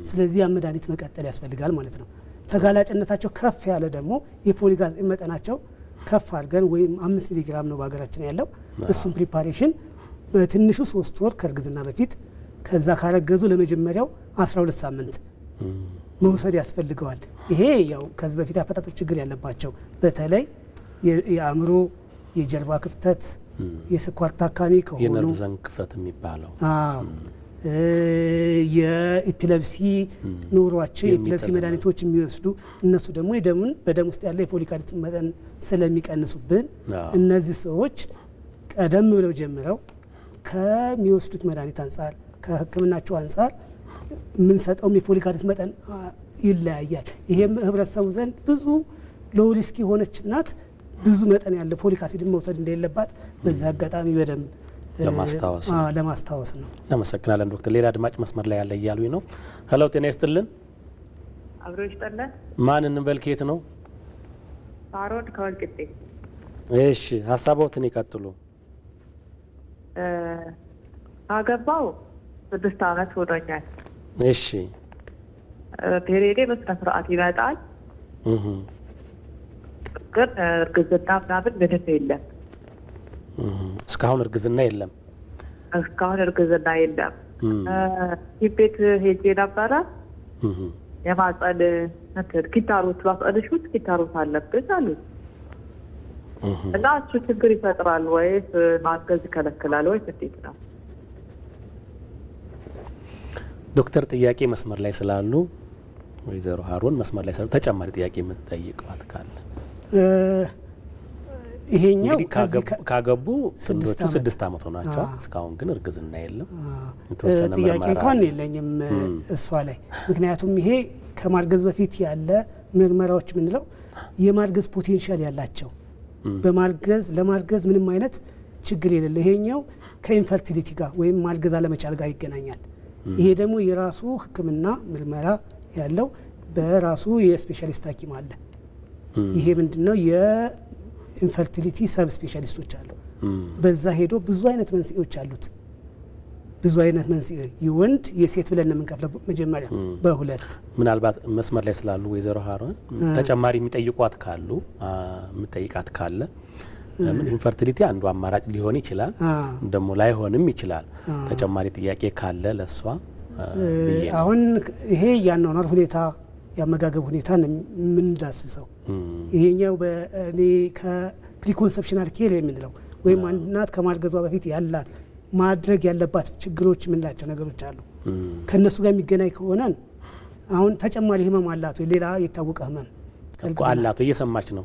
ስለዚህ ያ መድኃኒት መቀጠል ያስፈልጋል ማለት ነው። ተጋላጭነታቸው ከፍ ያለ ደግሞ የፎሊክ አሲድ መጠናቸው ከፍ አድርገን ወይም 5 ሚሊግራም ነው በሀገራችን ያለው እሱም ፕሪፓሬሽን በትንሹ 3 ወር ከእርግዝና በፊት ከዛ ካረገዙ ለመጀመሪያው 12 ሳምንት መውሰድ ያስፈልገዋል። ይሄ ያው ከዚህ በፊት አፈጣጠር ችግር ያለባቸው በተለይ የአእምሮ የጀርባ ክፍተት የስኳር ታካሚ ከሆኑ የነርቭ ዘንግ ክፍተት የሚባለው የኢፒሌፕሲ ኖሯቸው የኢፒሌፕሲ መድኃኒቶች የሚወስዱ እነሱ ደግሞ በደም ውስጥ ያለ የፎሊክ አሲድ መጠን ስለሚቀንሱብን እነዚህ ሰዎች ቀደም ብለው ጀምረው ከሚወስዱት መድኃኒት አንጻር ከሕክምናቸው አንጻር የምንሰጠውም የፎሊክ አሲድ መጠን ይለያያል። ይሄም ህብረተሰቡ ዘንድ ብዙ ሎው ሪስክ የሆነች እናት ብዙ መጠን ያለ ፎሊክ አሲድ መውሰድ እንደሌለባት በዚህ አጋጣሚ በደንብ ለማስታወስ ነው። እናመሰግናለን ዶክተር። ሌላ አድማጭ መስመር ላይ ያለ እያሉኝ ነው። ሄሎ ጤና ይስጥልን። አብሮ ይስጥልን። ማን እንበል? ከየት ነው? ሳሮን ከወልቂጤ። እሺ ሀሳቦትን ይቀጥሉ። አገባው 6 ዓመት ሆኖኛል። እሺ ፔሬዴ በስነ ስርዓት ይመጣል። ግን እርግዝና ምናምን ምንም የለም። እስካሁን እርግዝና የለም። ቤት ሄጄ ነበረ። የማጸል ኪታሮት ባጸልሽ ውስጥ ኪታሮት አለብን አሉ እና እሱ ችግር ይፈጥራል ወይስ ማገዝ ይከለክላል ወይስ እንዴት ነው? ዶክተር ጥያቄ መስመር ላይ ስላሉ ወይዘሮ ሀሩን መስመር ላይ ስላሉ ተጨማሪ ጥያቄ የምትጠይቀዋት ካለ ይሄኛው ካገቡ 6 ዓመት ሆኗቸዋል። እስካሁን ግን እርግዝና የለም። ጥያቄ እንኳን የለኝም እሷ ላይ። ምክንያቱም ይሄ ከማርገዝ በፊት ያለ ምርመራዎች ምንለው የማርገዝ ፖቴንሻል ያላቸው ለማርገዝ ምንም አይነት ችግር የሌለ ይሄኛው ከኢንፈርቲሊቲ ጋር ወይም ማርገዝ አለመቻል ጋር ይገናኛል። ይሄ ደግሞ የራሱ ሕክምና ምርመራ ያለው በራሱ የስፔሻሊስት ሐኪም አለ። ይሄ ምንድነው የኢንፈርቲሊቲ ሰብ ስፔሻሊስቶች አሉ። በዛ ሄዶ ብዙ አይነት መንስኤዎች አሉት። ብዙ አይነት መንስኤ የወንድ የሴት ብለን ነው የምንከፍለው መጀመሪያ በሁለት። ምናልባት መስመር ላይ ስላሉ ወይዘሮ ሀሮን ተጨማሪ የሚጠይቋት ካሉ የምጠይቃት ካለ ምን ኢንፈርቲሊቲ አንዱ አማራጭ ሊሆን ይችላል፣ ደግሞ ላይሆንም ይችላል። ተጨማሪ ጥያቄ ካለ ለሷ አሁን ይሄ ያኗኗር ሁኔታ ያመጋገብ ሁኔታ ነው የምንዳስሰው። ይሄኛው በእኔ ከፕሪኮንሰፕሽናል ኬር የምንለው ወይም አንድ እናት ከማርገዟ በፊት ያላት ማድረግ ያለባት ችግሮች የምንላቸው ነገሮች አሉ። ከነሱ ጋር የሚገናኝ ከሆነ አሁን ተጨማሪ ህመም አላት ወይ ሌላ የታወቀ ህመም አላት ወይ እየሰማች ነው?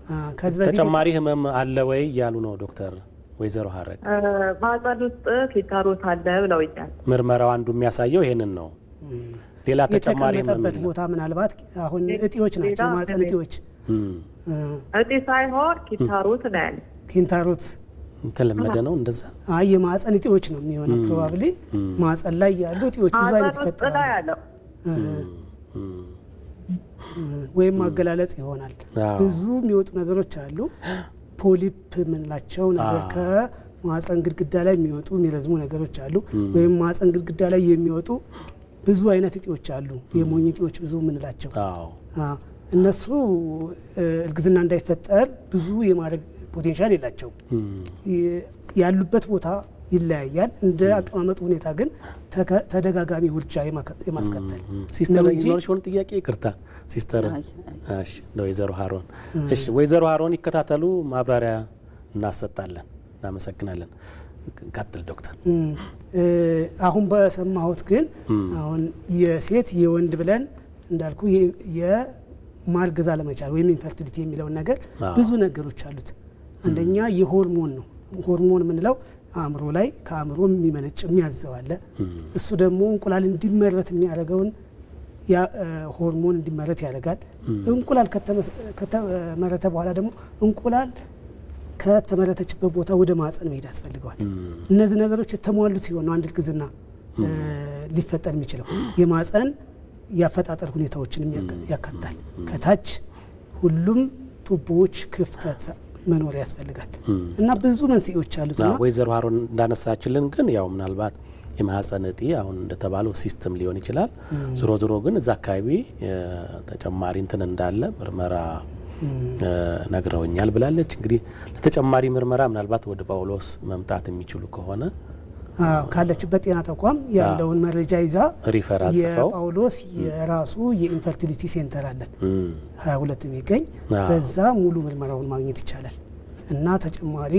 ተጨማሪ ህመም አለ ወይ እያሉ ነው ዶክተር ወይዘሮ ሀረግ። ማህፀን ውስጥ ኪንታሮት አለ ብለውኛል። ምርመራው አንዱ የሚያሳየው ይሄንን ነው። ሌላ ተጨማሪ የተቀመጠበት ቦታ ምናልባት አሁን እጢዎች ናቸው፣ ማህፀን እጢዎች። እጢ ሳይሆን ኪንታሮት ነው ያለ። ኪንታሮት ተለመደ ነው እንደዛ። አይ የማህፀን እጢዎች ነው የሚሆነው ፕሮባብሊ ማህፀን ላይ ያሉ እጢዎች ብዙ አይነት ይፈጠራሉ። ወይም ማገላለጽ ይሆናል። ብዙ የሚወጡ ነገሮች አሉ። ፖሊፕ የምንላቸው ነገር ከማህፀን ግድግዳ ላይ የሚወጡ የሚረዝሙ ነገሮች አሉ። ወይም ማህፀን ግድግዳ ላይ የሚወጡ ብዙ አይነት እጢዎች አሉ። የሞኝ እጢዎች ብዙ የምንላቸው እነሱ እርግዝና እንዳይፈጠር ብዙ የማድረግ ፖቴንሻል የላቸው። ያሉበት ቦታ ይለያያል። እንደ አቀማመጡ ሁኔታ ግን ተደጋጋሚ ውርጃ የማስከተል ሲስተር ይኖርሽ ሆነ ጥያቄ ይቅርታ ሲስተር። እሺ ወይዘሮ ሀሮን እሺ ወይዘሮ ሀሮን ይከታተሉ፣ ማብራሪያ እናሰጣለን። እናመሰግናለን። ቀጥል ዶክተር። አሁን በሰማሁት ግን አሁን የሴት የወንድ ብለን እንዳልኩ የማርገዝ አለመቻል ወይም ኢንፈርቲሊቲ የሚለውን ነገር ብዙ ነገሮች አሉት። አንደኛ የሆርሞን ነው። ሆርሞን የምንለው አእምሮ ላይ ከአእምሮ የሚመነጭ የሚያዘው አለ። እሱ ደግሞ እንቁላል እንዲመረት የሚያደርገውን ሆርሞን እንዲመረት ያደርጋል። እንቁላል ከተመረተ በኋላ ደግሞ እንቁላል ከተመረተችበት ቦታ ወደ ማህፀን መሄድ ያስፈልገዋል። እነዚህ ነገሮች የተሟሉ ሲሆን ነው አንድ እርግዝና ሊፈጠር የሚችለው። የማህፀን ያፈጣጠር ሁኔታዎችን ያካትታል። ከታች ሁሉም ቱቦዎች ክፍተት መኖር ያስፈልጋል እና ብዙ መንስኤዎች አሉት። ወይዘሮ ሀሮን እንዳነሳችልን ግን ያው ምናልባት የማህፀን እጢ አሁን እንደተባለው ሲስተም ሊሆን ይችላል። ዞሮ ዞሮ ግን እዛ አካባቢ ተጨማሪ እንትን እንዳለ ምርመራ ነግረውኛል ብላለች። እንግዲህ ለተጨማሪ ምርመራ ምናልባት ወደ ጳውሎስ መምጣት የሚችሉ ከሆነ ካለችበት ጤና ተቋም ያለውን መረጃ ይዛ ሪፈር አጽፈው የጳውሎስ የራሱ የኢንፈርቲሊቲ ሴንተር አለን 22 የሚገኝ በዛ ሙሉ ምርመራውን ማግኘት ይቻላል እና ተጨማሪ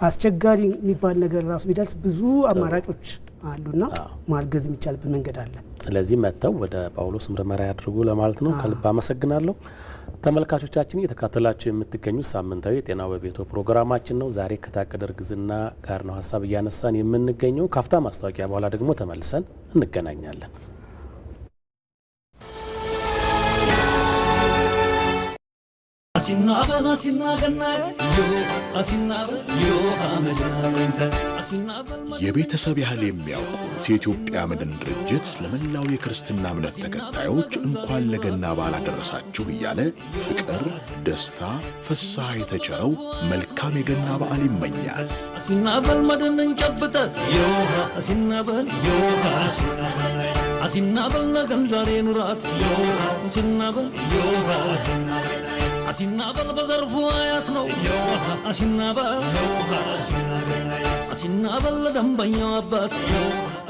አስቸጋሪ የሚባል ነገር ራሱ ቢደርስ ብዙ አማራጮች አሉና ማርገዝ የሚቻልበት መንገድ አለ። ስለዚህ መጥተው ወደ ጳውሎስ ምርመራ ያድርጉ ለማለት ነው። ከልብ አመሰግናለሁ። ተመልካቾቻችን እየተከታተላችሁ የምትገኙት ሳምንታዊ የጤና በቤቶ ፕሮግራማችን ነው። ዛሬ ከታቀደ እርግዝና ጋር ነው ሀሳብ እያነሳን የምንገኘው። ካፍታ ማስታወቂያ በኋላ ደግሞ ተመልሰን እንገናኛለን። የቤተሰብ ያህል የሚያውቁት የኢትዮጵያ መድን ድርጅት ለመላው የክርስትና እምነት ተከታዮች እንኳን ለገና በዓል አደረሳችሁ እያለ ፍቅር፣ ደስታ፣ ፍስሐ የተቸረው መልካም የገና በዓል ይመኛል። አሲናበል መድንን ጨብጠ ዮሃ አሲናበል ዮሃ አሲናበል ነገን ዛሬ ኑራት ዮሃ አሲናበል ዮሃ አሲናበል በዘርፉ አያት ነው ዮሃ አሲናበል አሲናበል ለደንበኛው አባት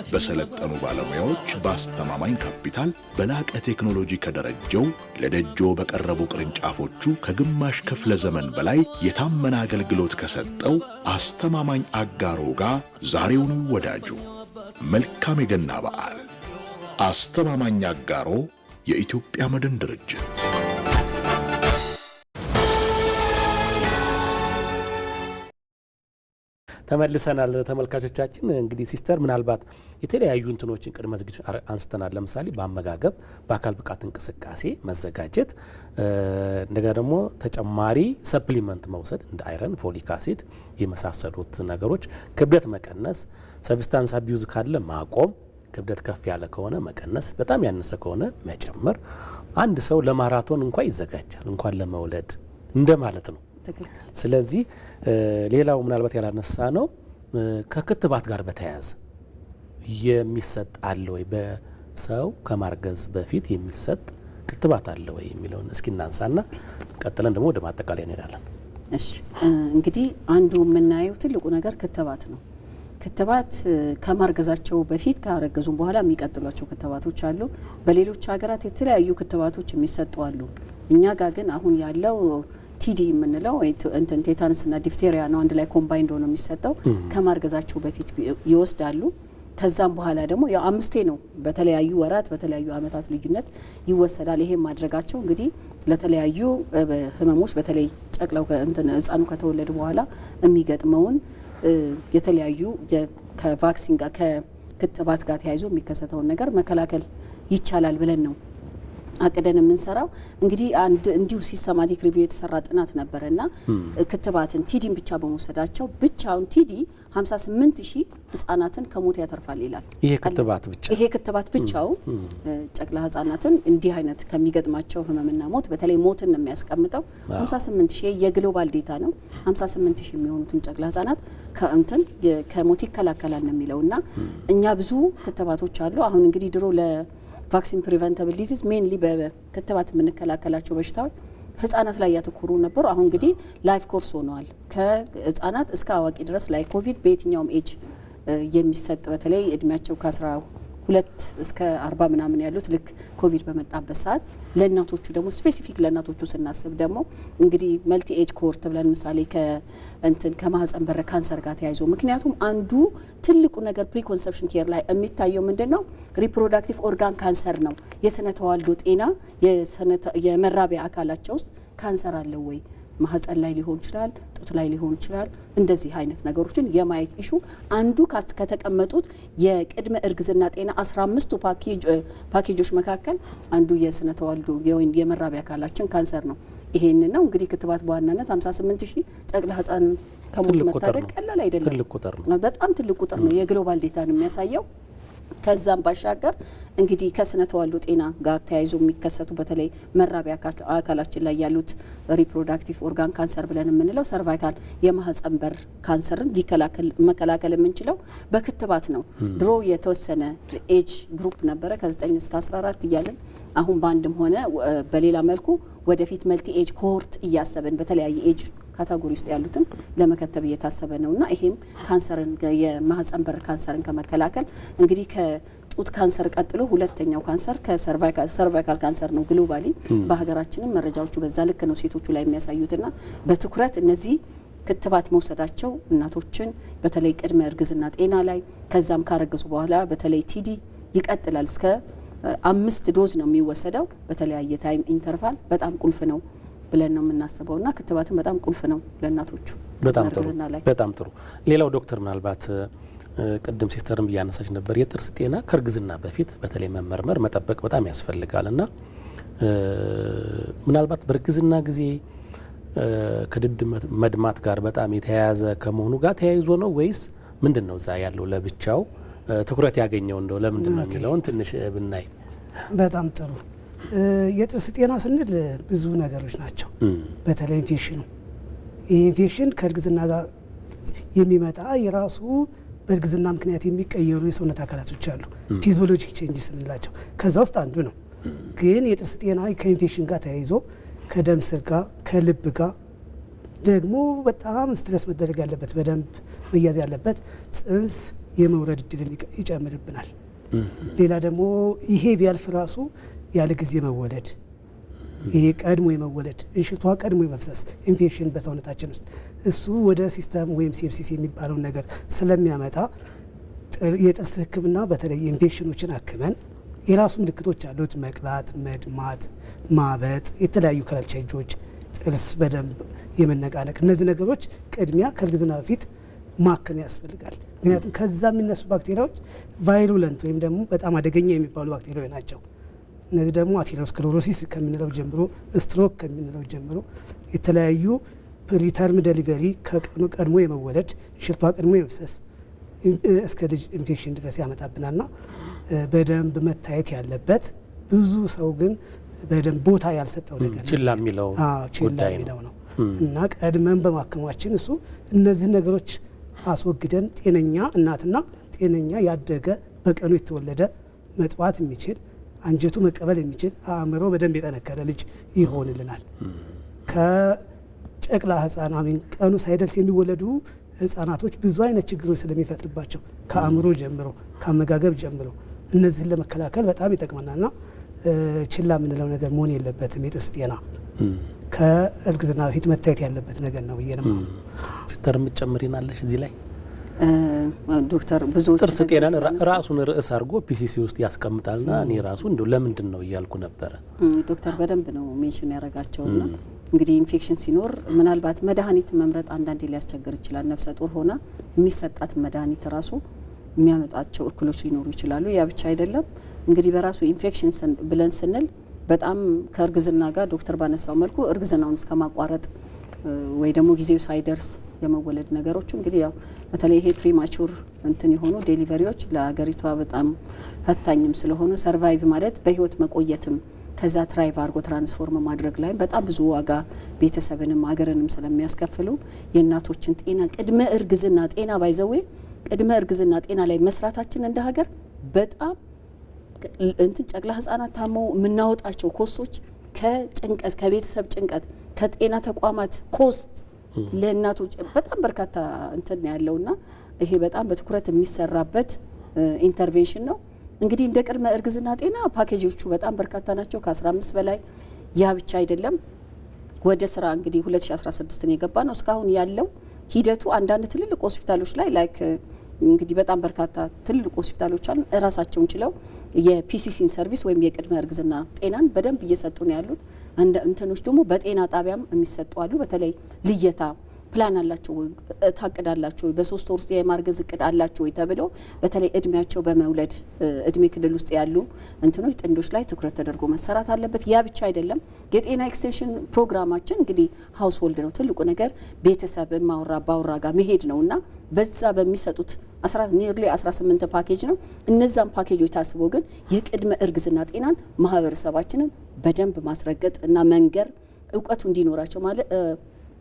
በሰለጠኑ ባለሙያዎች በአስተማማኝ ካፒታል በላቀ ቴክኖሎጂ ከደረጀው ለደጆ በቀረቡ ቅርንጫፎቹ ከግማሽ ክፍለ ዘመን በላይ የታመነ አገልግሎት ከሰጠው አስተማማኝ አጋሮ ጋር ዛሬውኑ ይወዳጁ። መልካም የገና በዓል። አስተማማኝ አጋሮ የኢትዮጵያ መድን ድርጅት። ተመልሰናል ተመልካቾቻችን። እንግዲህ ሲስተር ምናልባት የተለያዩ እንትኖችን ቅድመ ዝግጅት አንስተናል። ለምሳሌ በአመጋገብ፣ በአካል ብቃት እንቅስቃሴ መዘጋጀት፣ እንደገና ደግሞ ተጨማሪ ሰፕሊመንት መውሰድ እንደ አይረን፣ ፎሊክ አሲድ የመሳሰሉት ነገሮች፣ ክብደት መቀነስ፣ ሰብስታንስ አቢዩዝ ካለ ማቆም፣ ክብደት ከፍ ያለ ከሆነ መቀነስ፣ በጣም ያነሰ ከሆነ መጨመር። አንድ ሰው ለማራቶን እንኳን ይዘጋጃል እንኳን ለመውለድ እንደማለት ነው። ስለዚህ ሌላው ምናልባት ያላነሳ ነው ከክትባት ጋር በተያያዘ የሚሰጥ አለ ወይ? በሰው ከማርገዝ በፊት የሚሰጥ ክትባት አለ ወይ የሚለውን እስኪ እናንሳና ቀጥለን ደግሞ ወደ ማጠቃለያ እንሄዳለን። እሺ እንግዲህ አንዱ የምናየው ትልቁ ነገር ክትባት ነው። ክትባት ከማርገዛቸው በፊት ካረገዙም በኋላ የሚቀጥሏቸው ክትባቶች አሉ። በሌሎች ሀገራት የተለያዩ ክትባቶች የሚሰጡ አሉ። እኛ ጋር ግን አሁን ያለው ቲዲ የምንለው እንትን ቴታንስና ዲፍቴሪያ ነው አንድ ላይ ኮምባይንድ ሆኖ የሚሰጠው። ከማርገዛቸው በፊት ይወስዳሉ። ከዛም በኋላ ደግሞ ያው 5 ነው በተለያዩ ወራት በተለያዩ አመታት ልዩነት ይወሰዳል። ይሄ ማድረጋቸው እንግዲህ ለተለያዩ ህመሞች በተለይ ጨቅላው እንትን ህፃኑ ከተወለደ በኋላ የሚገጥመውን የተለያዩ ከቫክሲን ጋር ከክትባት ጋር ተያይዞ የሚከሰተውን ነገር መከላከል ይቻላል ብለን ነው አቅደን የምንሰራው። እንግዲህ እንዲሁ ሲስተማቲክ ሪቪው የተሰራ ጥናት ነበረና ክትባትን ቲዲን ብቻ በመውሰዳቸው ብቻውን ቲዲ 58000 ህጻናትን ከሞት ያተርፋል ይላል። ይሄ ክትባት ብቻው ጨቅላ ህጻናትን እንዲህ አይነት ከሚገጥማቸው ህመምና ሞት በተለይ ሞትን ነው የሚያስቀምጠው። 58000 የግሎባል ዴታ ነው። 58000 የሚሆኑትን ጨቅላ ህጻናት ከሞት ይከላከላል ነው የሚለውና እኛ ብዙ ክትባቶች አሉ። አሁን እንግዲህ ድሮ ቫክሲን ፕሪቨንተብል ዲዚዝ ሜንሊ በክትባት የምንከላከላቸው በሽታዎች ህጻናት ላይ ያተኮሩ ነበሩ። አሁን እንግዲህ ላይፍ ኮርስ ሆነዋል። ከህጻናት እስከ አዋቂ ድረስ ላይ ኮቪድ በየትኛውም ኤጅ የሚሰጥ በተለይ እድሜያቸው ከ12 እስከ 40 ምናምን ያሉት ልክ ኮቪድ በመጣበት ሰዓት ለእናቶቹ ደግሞ ስፔሲፊክ ለእናቶቹ ስናስብ ደግሞ እንግዲህ መልቲ ኤጅ ኮርት ብለን ምሳሌ ከማህፀን በር ካንሰር ጋር ተያይዞ ምክንያቱም አንዱ ትልቁ ነገር ፕሪኮንሰፕሽን ኬር ላይ የሚታየው ምንድነው ሪፕሮዳክቲቭ ኦርጋን ካንሰር ነው። የስነ ተዋልዶ ጤና የመራቢያ አካላቸው ውስጥ ካንሰር አለ ወይ? ማህፀን ላይ ሊሆን ይችላል፣ ጡት ላይ ሊሆን ይችላል። እንደዚህ አይነት ነገሮችን የማየት ኢሹ አንዱ ከተቀመጡት የቅድመ እርግዝና ጤና 15ቱ ፓኬጆች መካከል አንዱ የስነ ተዋልዶ የመራቢያ አካላችን ካንሰር ነው። ይሄን ነው እንግዲህ ክትባት በዋናነት 58000 ጨቅላ ህጻን ከሞት መታደግ ቀላል አይደለም። ትልቅ ቁጥር ነው። በጣም ትልቅ ቁጥር ነው። የግሎባል ዴታ ነው የሚያሳየው። ከዛም ባሻገር እንግዲህ ከስነ ተዋልዶ ጤና ጋር ተያይዞ የሚከሰቱ በተለይ መራቢያ አካላችን ላይ ያሉት ሪፕሮዳክቲቭ ኦርጋን ካንሰር ብለን የምንለው ሰርቫይካል የማህፀን በር ካንሰርን መከላከል የምንችለው በክትባት ነው። ድሮ የተወሰነ ኤጅ ግሩፕ ነበረ ከ9 እስከ 14 እያለን አሁን በአንድም ሆነ በሌላ መልኩ ወደፊት መልቲ ኤጅ ኮሆርት እያሰበን በተለያየ ኤጅ ካታጎሪ ውስጥ ያሉትን ለመከተብ እየታሰበ ነውና ይሄም ካንሰርን የማህፀን በር ካንሰርን ከመከላከል እንግዲህ ከጡት ካንሰር ቀጥሎ ሁለተኛው ካንሰር ከሰርቫይካል ካንሰር ነው። ግሎባሊ በሀገራችንም መረጃዎቹ በዛ ልክ ነው ሴቶቹ ላይ የሚያሳዩትና በትኩረት እነዚህ ክትባት መውሰዳቸው እናቶችን በተለይ ቅድመ እርግዝና ጤና ላይ ከዛም ካረገዙ በኋላ በተለይ ቲዲ ይቀጥላል እስከ 5 ዶዝ ነው የሚወሰደው በተለያየ ታይም ኢንተርቫል በጣም ቁልፍ ነው ብለን ነው የምናስበውና ክትባትን በጣም ቁልፍ ነው ለእናቶቹ በጣም ጥሩ። ሌላው ዶክተር ምናልባት ቅድም ሲስተርም እያነሳች ነበር የጥርስ ጤና ከእርግዝና በፊት በተለይ መመርመር መጠበቅ በጣም ያስፈልጋልና ምናልባት በእርግዝና ጊዜ ከድድ መድማት ጋር በጣም የተያያዘ ከመሆኑ ጋር ተያይዞ ነው ወይስ ምንድነው እዛ ያለው ለብቻው ትኩረት ያገኘው እንደው ለምንድነው የሚለውን ትንሽ ብናይ በጣም ጥሩ። የጥርስ ጤና ስንል ብዙ ነገሮች ናቸው። በተለይ ኢንፌክሽኑ ይህ ኢንፌክሽን ከእርግዝና ጋር የሚመጣ የራሱ በእርግዝና ምክንያት የሚቀየሩ የሰውነት አካላቶች አሉ ፊዚዮሎጂክ ቼንጅስ የምንላቸው ከዛ ውስጥ አንዱ ነው። ግን የጥርስ ጤና ከኢንፌክሽን ጋር ተያይዞ ከደም ስር ጋር ከልብ ጋር ደግሞ በጣም ስትረስ መደረግ ያለበት በደንብ መያዝ ያለበት ጽንስ የመውረድ እድልን ይጨምርብናል። ሌላ ደግሞ ይሄ ቢያልፍ ራሱ ያለ ጊዜ መወለድ ይሄ ቀድሞ የመወለድ እንሽቷ ቀድሞ የመፍሰስ ኢንፌክሽን በሰውነታችን ውስጥ እሱ ወደ ሲስተም ወይም ሴፕሲስ የሚባለው ነገር ስለሚያመጣ የጥርስ ሕክምና በተለይ ኢንፌክሽኖችን አክመን የራሱ ምልክቶች አሉት መቅላት፣ መድማት፣ ማበጥ፣ የተለያዩ ከለር ቼንጆች፣ ጥርስ በደንብ የመነቃነቅ እነዚህ ነገሮች ቅድሚያ ከእርግዝና በፊት ማከም ያስፈልጋል። ምክንያቱም ከዛ የሚነሱ ባክቴሪያዎች ቫይሩለንት ወይም ደግሞ በጣም አደገኛ የሚባሉ ባክቴሪያዎች ናቸው። እነዚህ ደግሞ አቴሮስክለሮሲስ ከምንለው ጀምሮ ስትሮክ ከምንለው ጀምሮ የተለያዩ ፕሪተርም ዴሊቨሪ ቀድሞ የመወለድ ሽርቷ ቀድሞ የመፍሰስ እስከ ልጅ ኢንፌክሽን ድረስ ያመጣብናልና በደንብ መታየት ያለበት ብዙ ሰው ግን በደንብ ቦታ ያልሰጠው ነገር ችላ የሚለው ጉዳይ ነው እና ቀድመን በማከማችን እሱ እነዚህ ነገሮች አስወግደን ጤነኛ እናትና ጤነኛ ያደገ በቀኑ የተወለደ መጥባት የሚችል አንጀቱ መቀበል የሚችል አእምሮ በደንብ የጠነከረ ልጅ ይሆንልናል። ከጨቅላ ህፃን ቀኑ ሳይደርስ የሚወለዱ ህፃናቶች ብዙ አይነት ችግሮች ስለሚፈጥርባቸው ከአእምሮ ጀምሮ ከአመጋገብ ጀምሮ እነዚህን ለመከላከል በጣም ይጠቅመናልና ችላ የምንለው ነገር መሆን የለበትም። የጥርስ ጤና ከእርግዝና በፊት መታየት ያለበት ነገር ነው ብዬ ነው። ሲስተር የምትጨምሪናለሽ እዚህ ላይ? ዶክተር ብዙ ጥርስ ጤናን ራሱን ርዕስ አድርጎ ፒሲሲ ውስጥ ያስቀምጣልና እኔ ራሱ እንደው ለምንድን ነው እያልኩ ነበረ። ዶክተር በደንብ ነው ሜንሽን ያደረጋቸውና እንግዲህ ኢንፌክሽን ሲኖር ምናልባት መድኃኒት መምረጥ አንዳንዴ ሊያስቸግር ይችላል። ነፍሰ ጡር ሆና የሚሰጣት መድኃኒት ራሱ የሚያመጣቸው እክሎች ሊኖሩ ይችላሉ። ያ ብቻ አይደለም እንግዲህ በራሱ ኢንፌክሽን ብለን ስንል በጣም ከእርግዝና ጋር ዶክተር ባነሳው መልኩ እርግዝናውን እስከማቋረጥ ወይ ደግሞ ጊዜው ሳይደርስ የመወለድ ነገሮች እንግዲህ ያው በተለይ ይሄ ፕሪማቹር እንትን የሆኑ ዴሊቨሪዎች ለሀገሪቷ በጣም ፈታኝም ስለሆኑ ሰርቫይቭ ማለት በህይወት መቆየትም ከዛ ትራይቭ አድርጎ ትራንስፎርም ማድረግ ላይ በጣም ብዙ ዋጋ ቤተሰብንም ሀገርንም ስለሚያስከፍሉ የእናቶችን ጤና ቅድመ እርግዝና ጤና ባይዘዌ ቅድመ እርግዝና ጤና ላይ መስራታችን እንደ ሀገር በጣም እንትን ጨቅላ ህጻናት ታመው የምናወጣቸው ኮስቶች ከጭንቀት ከቤተሰብ ጭንቀት ከጤና ተቋማት ኮስት ለእናቶች በጣም በርካታ እንትን ያለውና ይሄ በጣም በትኩረት የሚሰራበት ኢንተርቬንሽን ነው። እንግዲህ እንደ ቅድመ እርግዝና ጤና ፓኬጆቹ በጣም በርካታ ናቸው ከ15 በላይ። ያ ብቻ አይደለም ወደ ስራ እንግዲህ 2016 ነው የገባ ነው። እስካሁን ያለው ሂደቱ አንዳንድ ትልልቅ ሆስፒታሎች ላይ ላይክ እንግዲህ በጣም በርካታ ትልልቅ ሆስፒታሎች አሉ ራሳቸውን ችለው የፒሲሲን ሰርቪስ ወይም የቅድመ እርግዝና ጤናን በደንብ እየሰጡ ነው ያሉት። እንትኖች ደግሞ በጤና ጣቢያም የሚሰጡ አሉ። በተለይ ልየታ ፕላን አላቸው ታቅዳላቸው በ3 ወር ውስጥ የማርገዝ እቅድ አላቸው ወይ ተብለው በተለይ እድሜያቸው በመውለድ እድሜ ክልል ውስጥ ያሉ እንትኖች ጥንዶች ላይ ትኩረት ተደርጎ መሰራት አለበት። ያ ብቻ አይደለም የጤና ኤክስቴንሽን ፕሮግራማችን እንግዲህ ሃውስ ሆልድ ነው ትልቁ ነገር ቤተሰብ ማውራ ባውራ ጋር መሄድ ነውና በዛ በሚሰጡት 18 ፓኬጅ ነው። እነዛን ፓኬጆች ታስበው ግን የቅድመ እርግዝና ጤናን ማህበረሰባችንን በደንብ ማስረገጥ እና መንገር እውቀቱ እንዲኖራቸው ማለት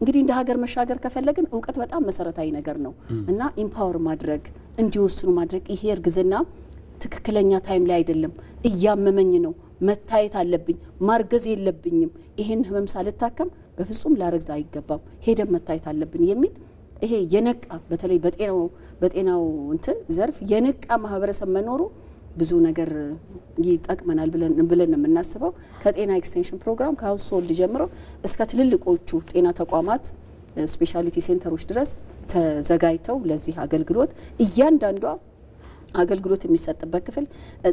እንግዲህ እንደ ሀገር መሻገር ከፈለግን እውቀት በጣም መሰረታዊ ነገር ነው እና ኢምፓወር ማድረግ እንዲወስኑ ማድረግ ይሄ እርግዝና ትክክለኛ ታይም ላይ አይደለም እያመመኝ ነው መታየት አለብኝ ማርገዝ የለብኝም ይሄን ህመም ሳልታከም በፍጹም ላረግዝ አይገባም ሄደን መታየት አለብን የሚል ይሄ የነቃ በተለይ በጤናው እንትን ዘርፍ የነቃ ማህበረሰብ መኖሩ ብዙ ነገር ይጠቅመናል ብለን የምናስበው ከጤና ኤክስቴንሽን ፕሮግራም ከሃውስ ሆልድ ጀምሮ እስከ ትልልቆቹ ጤና ተቋማት ስፔሻሊቲ ሴንተሮች ድረስ ተዘጋጅተው ለዚህ አገልግሎት እያንዳንዷ አገልግሎት የሚሰጥበት ክፍል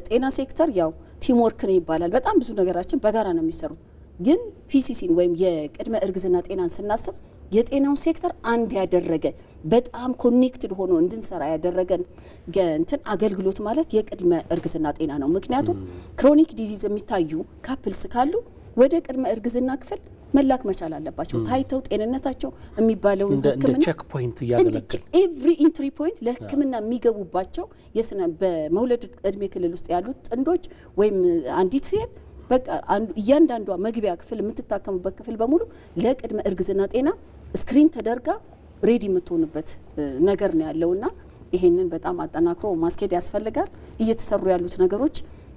ጤና ሴክተር ያው ቲም ወርክ ነው ይባላል። በጣም ብዙ ነገራችን በጋራ ነው የሚሰሩት። ግን ፒሲሲን ወይም የቅድመ እርግዝና ጤናን ስናስብ የጤናውን ሴክተር አንድ ያደረገ በጣም ኮኔክትድ ሆኖ እንድንሰራ ያደረገን እንትን አገልግሎት ማለት የቅድመ እርግዝና ጤና ነው። ምክንያቱም ክሮኒክ ዲዚዝ የሚታዩ ካፕልስ ካሉ ወደ ቅድመ እርግዝና ክፍል መላክ መቻል አለባቸው። ታይተው ጤንነታቸው የሚባለውን እንደ ቼክ ፖይንት ያገለግል ኤቭሪ ኢንትሪ ፖይንት ለሕክምና የሚገቡባቸው በመውለድ እድሜ ክልል ውስጥ ያሉት ጥንዶች ወይም አንዲት ሴት በቃ እያንዳንዷ መግቢያ ክፍል የምትታከሙበት ክፍል በሙሉ ለቅድመ እርግዝና ጤና ስክሪን ተደርጋ ሬዲ የምትሆንበት ነገር ነው ያለውና ይሄንን በጣም አጠናክሮ ማስኬድ ያስፈልጋል። እየተሰሩ ያሉት ነገሮች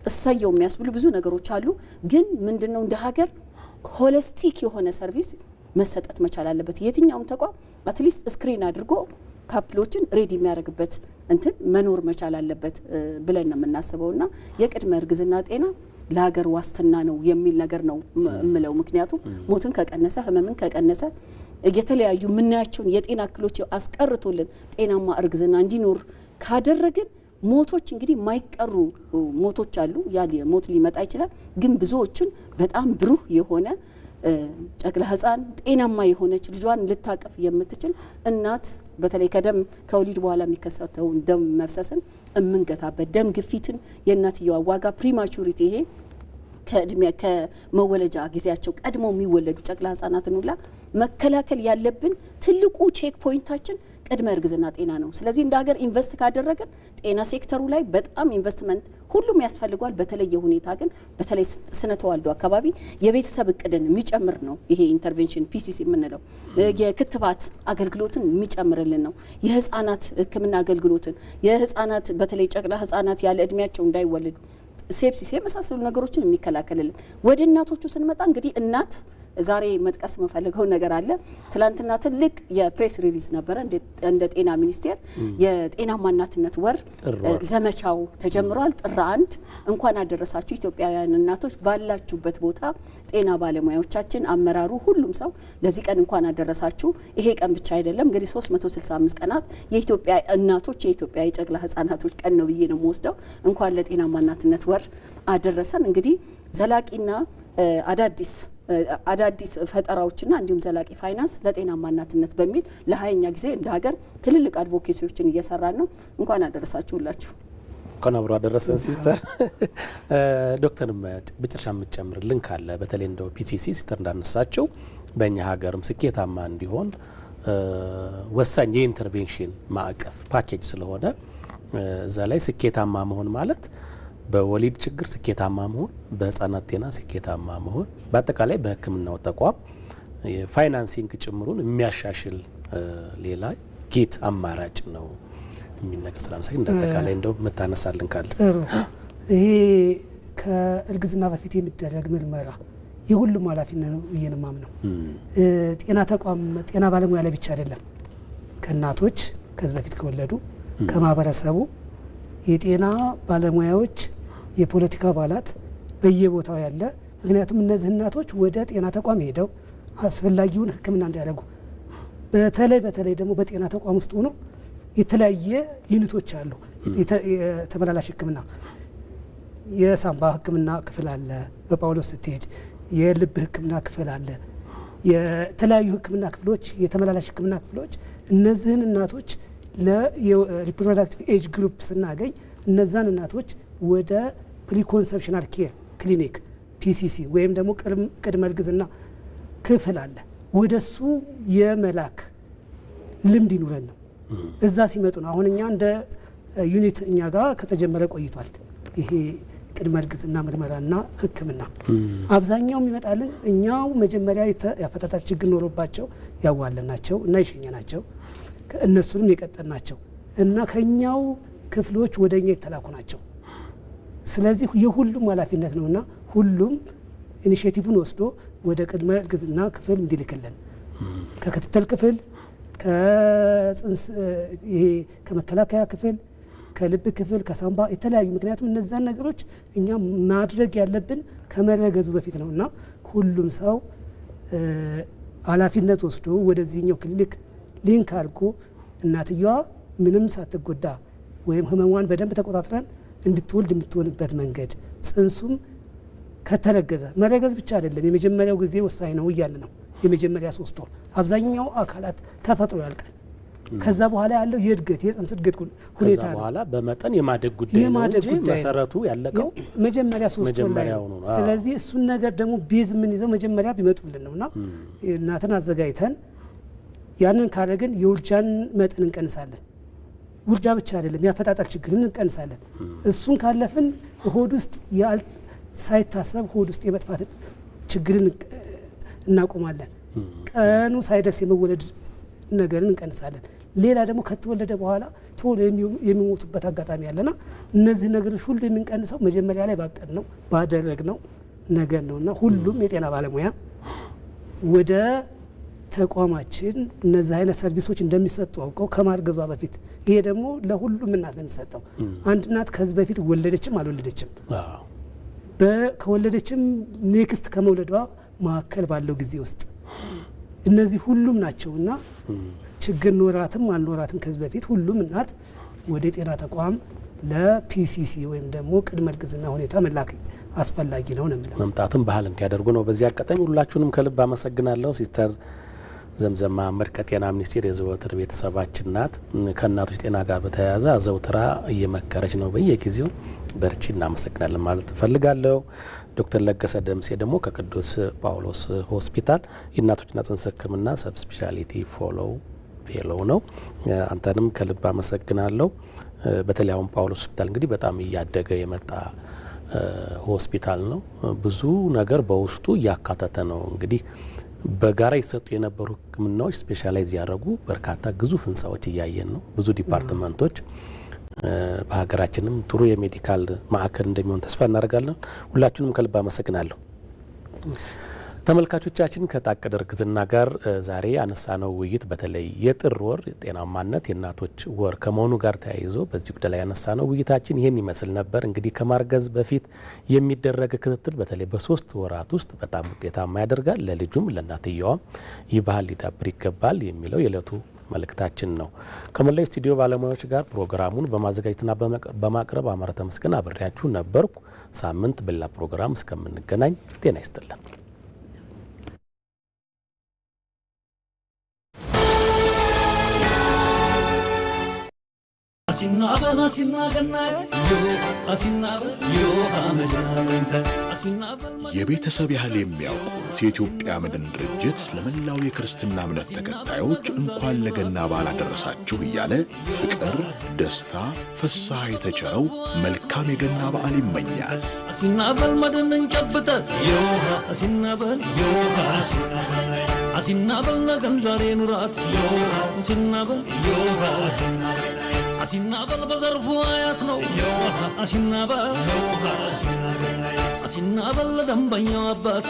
እሰየው የሚያስብሉ ብዙ ነገሮች አሉ። ግን ምንድነው እንደ ሀገር ሆሊስቲክ የሆነ ሰርቪስ መሰጠት መቻል አለበት። የትኛውም ተቋም አትሊስት ስክሪን አድርጎ ካፕሎችን ሬዲ የሚያደርግበት እንትን መኖር መቻል አለበት ብለን ነው የምናስበውና የቅድመ እርግዝና ጤና ለሀገር ዋስትና ነው የሚል ነገር ነው እምለው። ምክንያቱም ሞትን ከቀነሰ ህመምን ከቀነሰ የተለያዩ የምናያቸውን የጤና እክሎች አስቀርቶልን ጤናማ እርግዝና እንዲኖር ካደረግን ሞቶች እንግዲህ ማይቀሩ ሞቶች አሉ። ያ ሞት ሊመጣ ይችላል። ግን ብዙዎቹን በጣም ብሩህ የሆነ ጨቅላ ህፃን ጤናማ የሆነች ልጇን ልታቀፍ የምትችል እናት በተለይ ከወሊድ በኋላ የሚከሰተውን ደም መፍሰስን እምንገታበት ደም ግፊትን የእናትየዋ ዋጋ ፕሪማቹሪቲ ይሄ ከመወለጃ ጊዜያቸው ቀድሞ የሚወለዱ ጨቅላ ህፃናትን ሁላ መከላከል ያለብን ትልቁ ቼክ ፖይንታችን ቅድመ እርግዝና ጤና ነው። ስለዚህ እንደ ሀገር ኢንቨስት ካደረግን ጤና ሴክተሩ ላይ በጣም ኢንቨስትመንት ሁሉም ያስፈልገዋል። በተለየ ሁኔታ ግን በተለይ ስነ ተዋልዶ አካባቢ የቤተሰብ እቅድን የሚጨምር ነው። ይሄ ኢንተርቬንሽን ፒሲሲ የምንለው የክትባት አገልግሎትን የሚጨምርልን ነው። የህፃናት ሕክምና አገልግሎትን የህፃናት በተለይ ጨቅላ ህፃናት ያለ እድሜያቸው እንዳይወለዱ ሴፕሲስ የመሳሰሉ ነገሮችን የሚከላከልልን። ወደ እናቶቹ ስንመጣ እንግዲህ እናት ዛሬ መጥቀስ የምፈልገው ነገር አለ። ትላንትና ትልቅ የፕሬስ ሪሊዝ ነበረ እንደ ጤና ሚኒስቴር የጤናማ እናትነት ወር ዘመቻው ተጀምሯል። ጥር 1 እንኳን አደረሳችሁ ኢትዮጵያውያን እናቶች ባላችሁበት ቦታ ጤና ባለሙያዎቻችን፣ አመራሩ፣ ሁሉም ሰው ለዚህ ቀን እንኳን አደረሳችሁ። ይሄ ቀን ብቻ አይደለም እንግዲህ 365 ቀናት የኢትዮጵያ እናቶች የኢትዮጵያ የጨቅላ ህጻናቶች ቀን ነው ብዬ ነው የምወስደው። እንኳን ለጤናማ እናትነት ወር አደረሰን። እንግዲህ ዘላቂና አዳዲስ ፈጠራዎችና እንዲሁም ዘላቂ ፋይናንስ ለጤናማ እናትነት በሚል ለ20ኛ ጊዜ እንደ ሀገር ትልልቅ አድቮኬሲዎችን እየሰራን ነው። እንኳን አደረሳችሁላችሁ። እንኳን አብሮ አደረሰን ሲስተር። ዶክተርም በመጨረሻ የምትጨምርልን ካለ በተለይ እንደው ፒሲሲ ሲስተር እንዳነሳቸው በእኛ ሀገርም ስኬታማ እንዲሆን ወሳኝ የኢንተርቬንሽን ማዕቀፍ ፓኬጅ ስለሆነ እዛ ላይ ስኬታማ መሆን ማለት በወሊድ ችግር ስኬታማ መሆን፣ በህፃናት ጤና ስኬታማ መሆን፣ በአጠቃላይ በሕክምናው ተቋም የፋይናንሲንግ ጭምሩን የሚያሻሽል ሌላ ጌት አማራጭ ነው የሚል ነገር ስላነሳኝ እንደ አጠቃላይ እንደው መታነሳልን ካለ ጥሩ። ይሄ ከእርግዝና በፊት የሚደረግ ምርመራ የሁሉም ኃላፊነት ነው ብዬ ነው የማምነው። ጤና ተቋም ጤና ባለሙያ ላይ ብቻ አይደለም፣ ከእናቶች ከዚህ በፊት ከወለዱ ከማህበረሰቡ የጤና ባለሙያዎች፣ የፖለቲካ አባላት በየቦታው ያለ። ምክንያቱም እነዚህ እናቶች ወደ ጤና ተቋም ሄደው አስፈላጊውን ሕክምና እንዲያደርጉ በተለይ ደግሞ በጤና ተቋም ውስጥ ሆኖ የተለያየ ዩኒቶች አሉ። የተመላላሽ ሕክምና የሳምባ ሕክምና ክፍል አለ። በጳውሎስ ስትሄድ የልብ ሕክምና ክፍል አለ። የተለያዩ ሕክምና ክፍሎች፣ የተመላላሽ ሕክምና ክፍሎች እነዚህን እናቶች ለሪፕሮዳክቲቭ ኤጅ ግሩፕ ስናገኝ እነዛን እናቶች ወደ ፕሪኮንሰፕሽናል ኬር ክሊኒክ ፒሲሲ ወይም ደግሞ ቅድመ እርግዝና ክፍል አለ። ወደሱ የመላክ ልምድ ይኑረን ነው። እዛ ሲመጡ ነው። አሁን እኛ እንደ ዩኒት እኛ ጋር ከተጀመረ ቆይቷል። ይሄ ቅድመ እርግዝና ምርመራና ሕክምና አብዛኛው የሚመጣልን እኛው መጀመሪያ ያፈጣጠር ችግር ኖሮባቸው ያዋለናቸው እና የሸኘናቸው እነሱንም የቀጠልናቸው እና ከኛው ክፍሎች ወደኛ የተላኩ ናቸው። ስለዚህ የሁሉም ኃላፊነት ነውና ሁሉም ኢኒሼቲቭን ወስዶ ወደ ቅድመ እርግዝና ክፍል እንዲልክልን ከክትትል ክፍል፣ ከጽንስ ይሄ ከመከላከያ ክፍል፣ ከልብ ክፍል፣ ከሳምባ የተለያዩ። ምክንያቱም እነዛን ነገሮች እኛ ማድረግ ያለብን ከመረገዙ በፊት ነውና ሁሉም ሰው ኃላፊነት ወስዶ ወደዚህኛው ክሊኒክ ሊንክ አድርጎ እናትየዋ ምንም ሳትጎዳ ወይም ህመሟን በደንብ ተቆጣጥረን እንድትወልድ የምትሆንበት መንገድ፣ ጽንሱም ከተረገዘ መረገዝ ብቻ አይደለም የመጀመሪያው ጊዜ ወሳኝ ነው እያለ ነው። የመጀመሪያ 3 ወር አብዛኛው አካላት ተፈጥሮ ያልቃል። ከዛ በኋላ ያለው የእድገት የጽንስ እድገት ሁኔታ ነው። በኋላ በመጠን የማደግ ጉዳይ ነው እንጂ መሰረቱ ያለቀው መጀመሪያ 3 ወር ላይ ነው። ስለዚህ እሱን ነገር ደግሞ ቤዝ ምን ይዘው መጀመሪያ ቢመጡልን ነውና እናትን አዘጋጅተን ያንን ካደረግን የውርጃን መጠን እንቀንሳለን። ውርጃ ብቻ አይደለም ያፈጣጠር ችግርን እንቀንሳለን። እሱን ካለፍን ሆድ ውስጥ ሳይታሰብ ሆድ ውስጥ የመጥፋት ችግርን እናቆማለን። ቀኑ ሳይደርስ የመወለድ ነገርን እንቀንሳለን። ሌላ ደግሞ ከተወለደ በኋላ ቶሎ የሚሞቱበት አጋጣሚ ያለና እነዚህ ነገሮች ሁሉ የምንቀንሰው መጀመሪያ ላይ ባቀድነው ባደረግነው ነገር ነውና ሁሉም የጤና ባለሙያ ወደ ተቋማችን እነዚህ አይነት ሰርቪሶች እንደሚሰጡ አውቀው ከማርገዟ በፊት ይሄ ደግሞ ለሁሉም እናት ነው የሚሰጠው። አንድ እናት ከዚህ በፊት ወለደችም አልወለደችም ከወለደችም ኔክስት ከመውለዷ መካከል ባለው ጊዜ ውስጥ እነዚህ ሁሉም ናቸውና ችግር ኖራትም አልኖራትም ከዚህ በፊት ሁሉም እናት ወደ ጤና ተቋም ለፒሲሲ ወይም ደግሞ ቅድመ እርግዝና ሁኔታ መላክ አስፈላጊ ነው ነው መምጣትም ባህል እንዲያደርጉ ነው። በዚህ አጋጣሚ ሁላችሁንም ከልብ አመሰግናለሁ። ሲስተር ዘምዘም መሀመድ ከጤና ሚኒስቴር የዘወትር ቤተሰባችን ናት። ከእናቶች ጤና ጋር በተያያዘ አዘውትራ እየመከረች ነው በየጊዜው። በርቺ፣ እናመሰግናለን ማለት እፈልጋለሁ። ዶክተር ለገሰ ደምሴ ደግሞ ከቅዱስ ጳውሎስ ሆስፒታል የእናቶችና ጽንስ ሕክምና ሰብ ስፔሻሊቲ ፎሎው ፌሎው ነው። አንተንም ከልብ አመሰግናለሁ። በተለይ አሁን ጳውሎስ ሆስፒታል እንግዲህ በጣም እያደገ የመጣ ሆስፒታል ነው። ብዙ ነገር በውስጡ እያካተተ ነው። እንግዲህ በጋራ ይሰጡ የነበሩ ሕክምናዎች ስፔሻላይዝ ያደረጉ በርካታ ግዙፍ ህንፃዎች እያየን ነው። ብዙ ዲፓርትመንቶች በሀገራችንም ጥሩ የሜዲካል ማዕከል እንደሚሆን ተስፋ እናደርጋለን። ሁላችሁንም ከልብ አመሰግናለሁ። ተመልካቾቻችን ከታቀደ እርግዝና ጋር ዛሬ ያነሳነው ውይይት በተለይ የጥር ወር ጤናማነት የእናቶች ወር ከመሆኑ ጋር ተያይዞ በዚህ ጉዳይ ላይ ያነሳነው ውይይታችን ይህን ይመስል ነበር። እንግዲህ ከማርገዝ በፊት የሚደረግ ክትትል በተለይ በ3 ወራት ውስጥ በጣም ውጤታማ ያደርጋል። ለልጁም ለእናትየዋም ይህ ባህል ሊዳብር ይገባል የሚለው የዕለቱ መልእክታችን ነው። ከመላው ስቱዲዮ ባለሙያዎች ጋር ፕሮግራሙን በማዘጋጀትና በማቅረብ አማረ ተመስገን አብሬያችሁ ነበርኩ። ሳምንት በሌላ ፕሮግራም እስከምንገናኝ ጤና ይስጥልን። የቤተሰብ ያህል የሚያውቁት የኢትዮጵያ መድን ድርጅት ለመላው የክርስትና እምነት ተከታዮች እንኳን ለገና በዓል አደረሳችሁ እያለ ፍቅር፣ ደስታ፣ ፍስሐ የተቸረው መልካም የገና በዓል ይመኛል። አሲናበል መድንን ጨብጠ ዮሃ አሲናበል ዮሃ አሲናበል ነገን ዛሬ ኑራት ዮሃ አሲናበል ዮሃ አሲናበል በዘርፉ አያት ነው ዮሃ አሲናበል አሲናበል ለደንበኛው አባት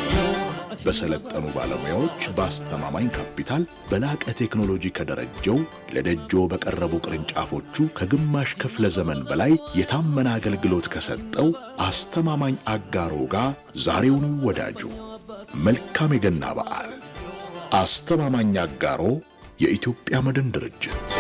በሰለጠኑ ባለሙያዎች በአስተማማኝ ካፒታል በላቀ ቴክኖሎጂ ከደረጀው ለደጆ በቀረቡ ቅርንጫፎቹ ከግማሽ ክፍለ ዘመን በላይ የታመነ አገልግሎት ከሰጠው አስተማማኝ አጋሮ ጋር ዛሬውኑ ወዳጁ። መልካም የገና በዓል። አስተማማኝ አጋሮ የኢትዮጵያ መድን ድርጅት።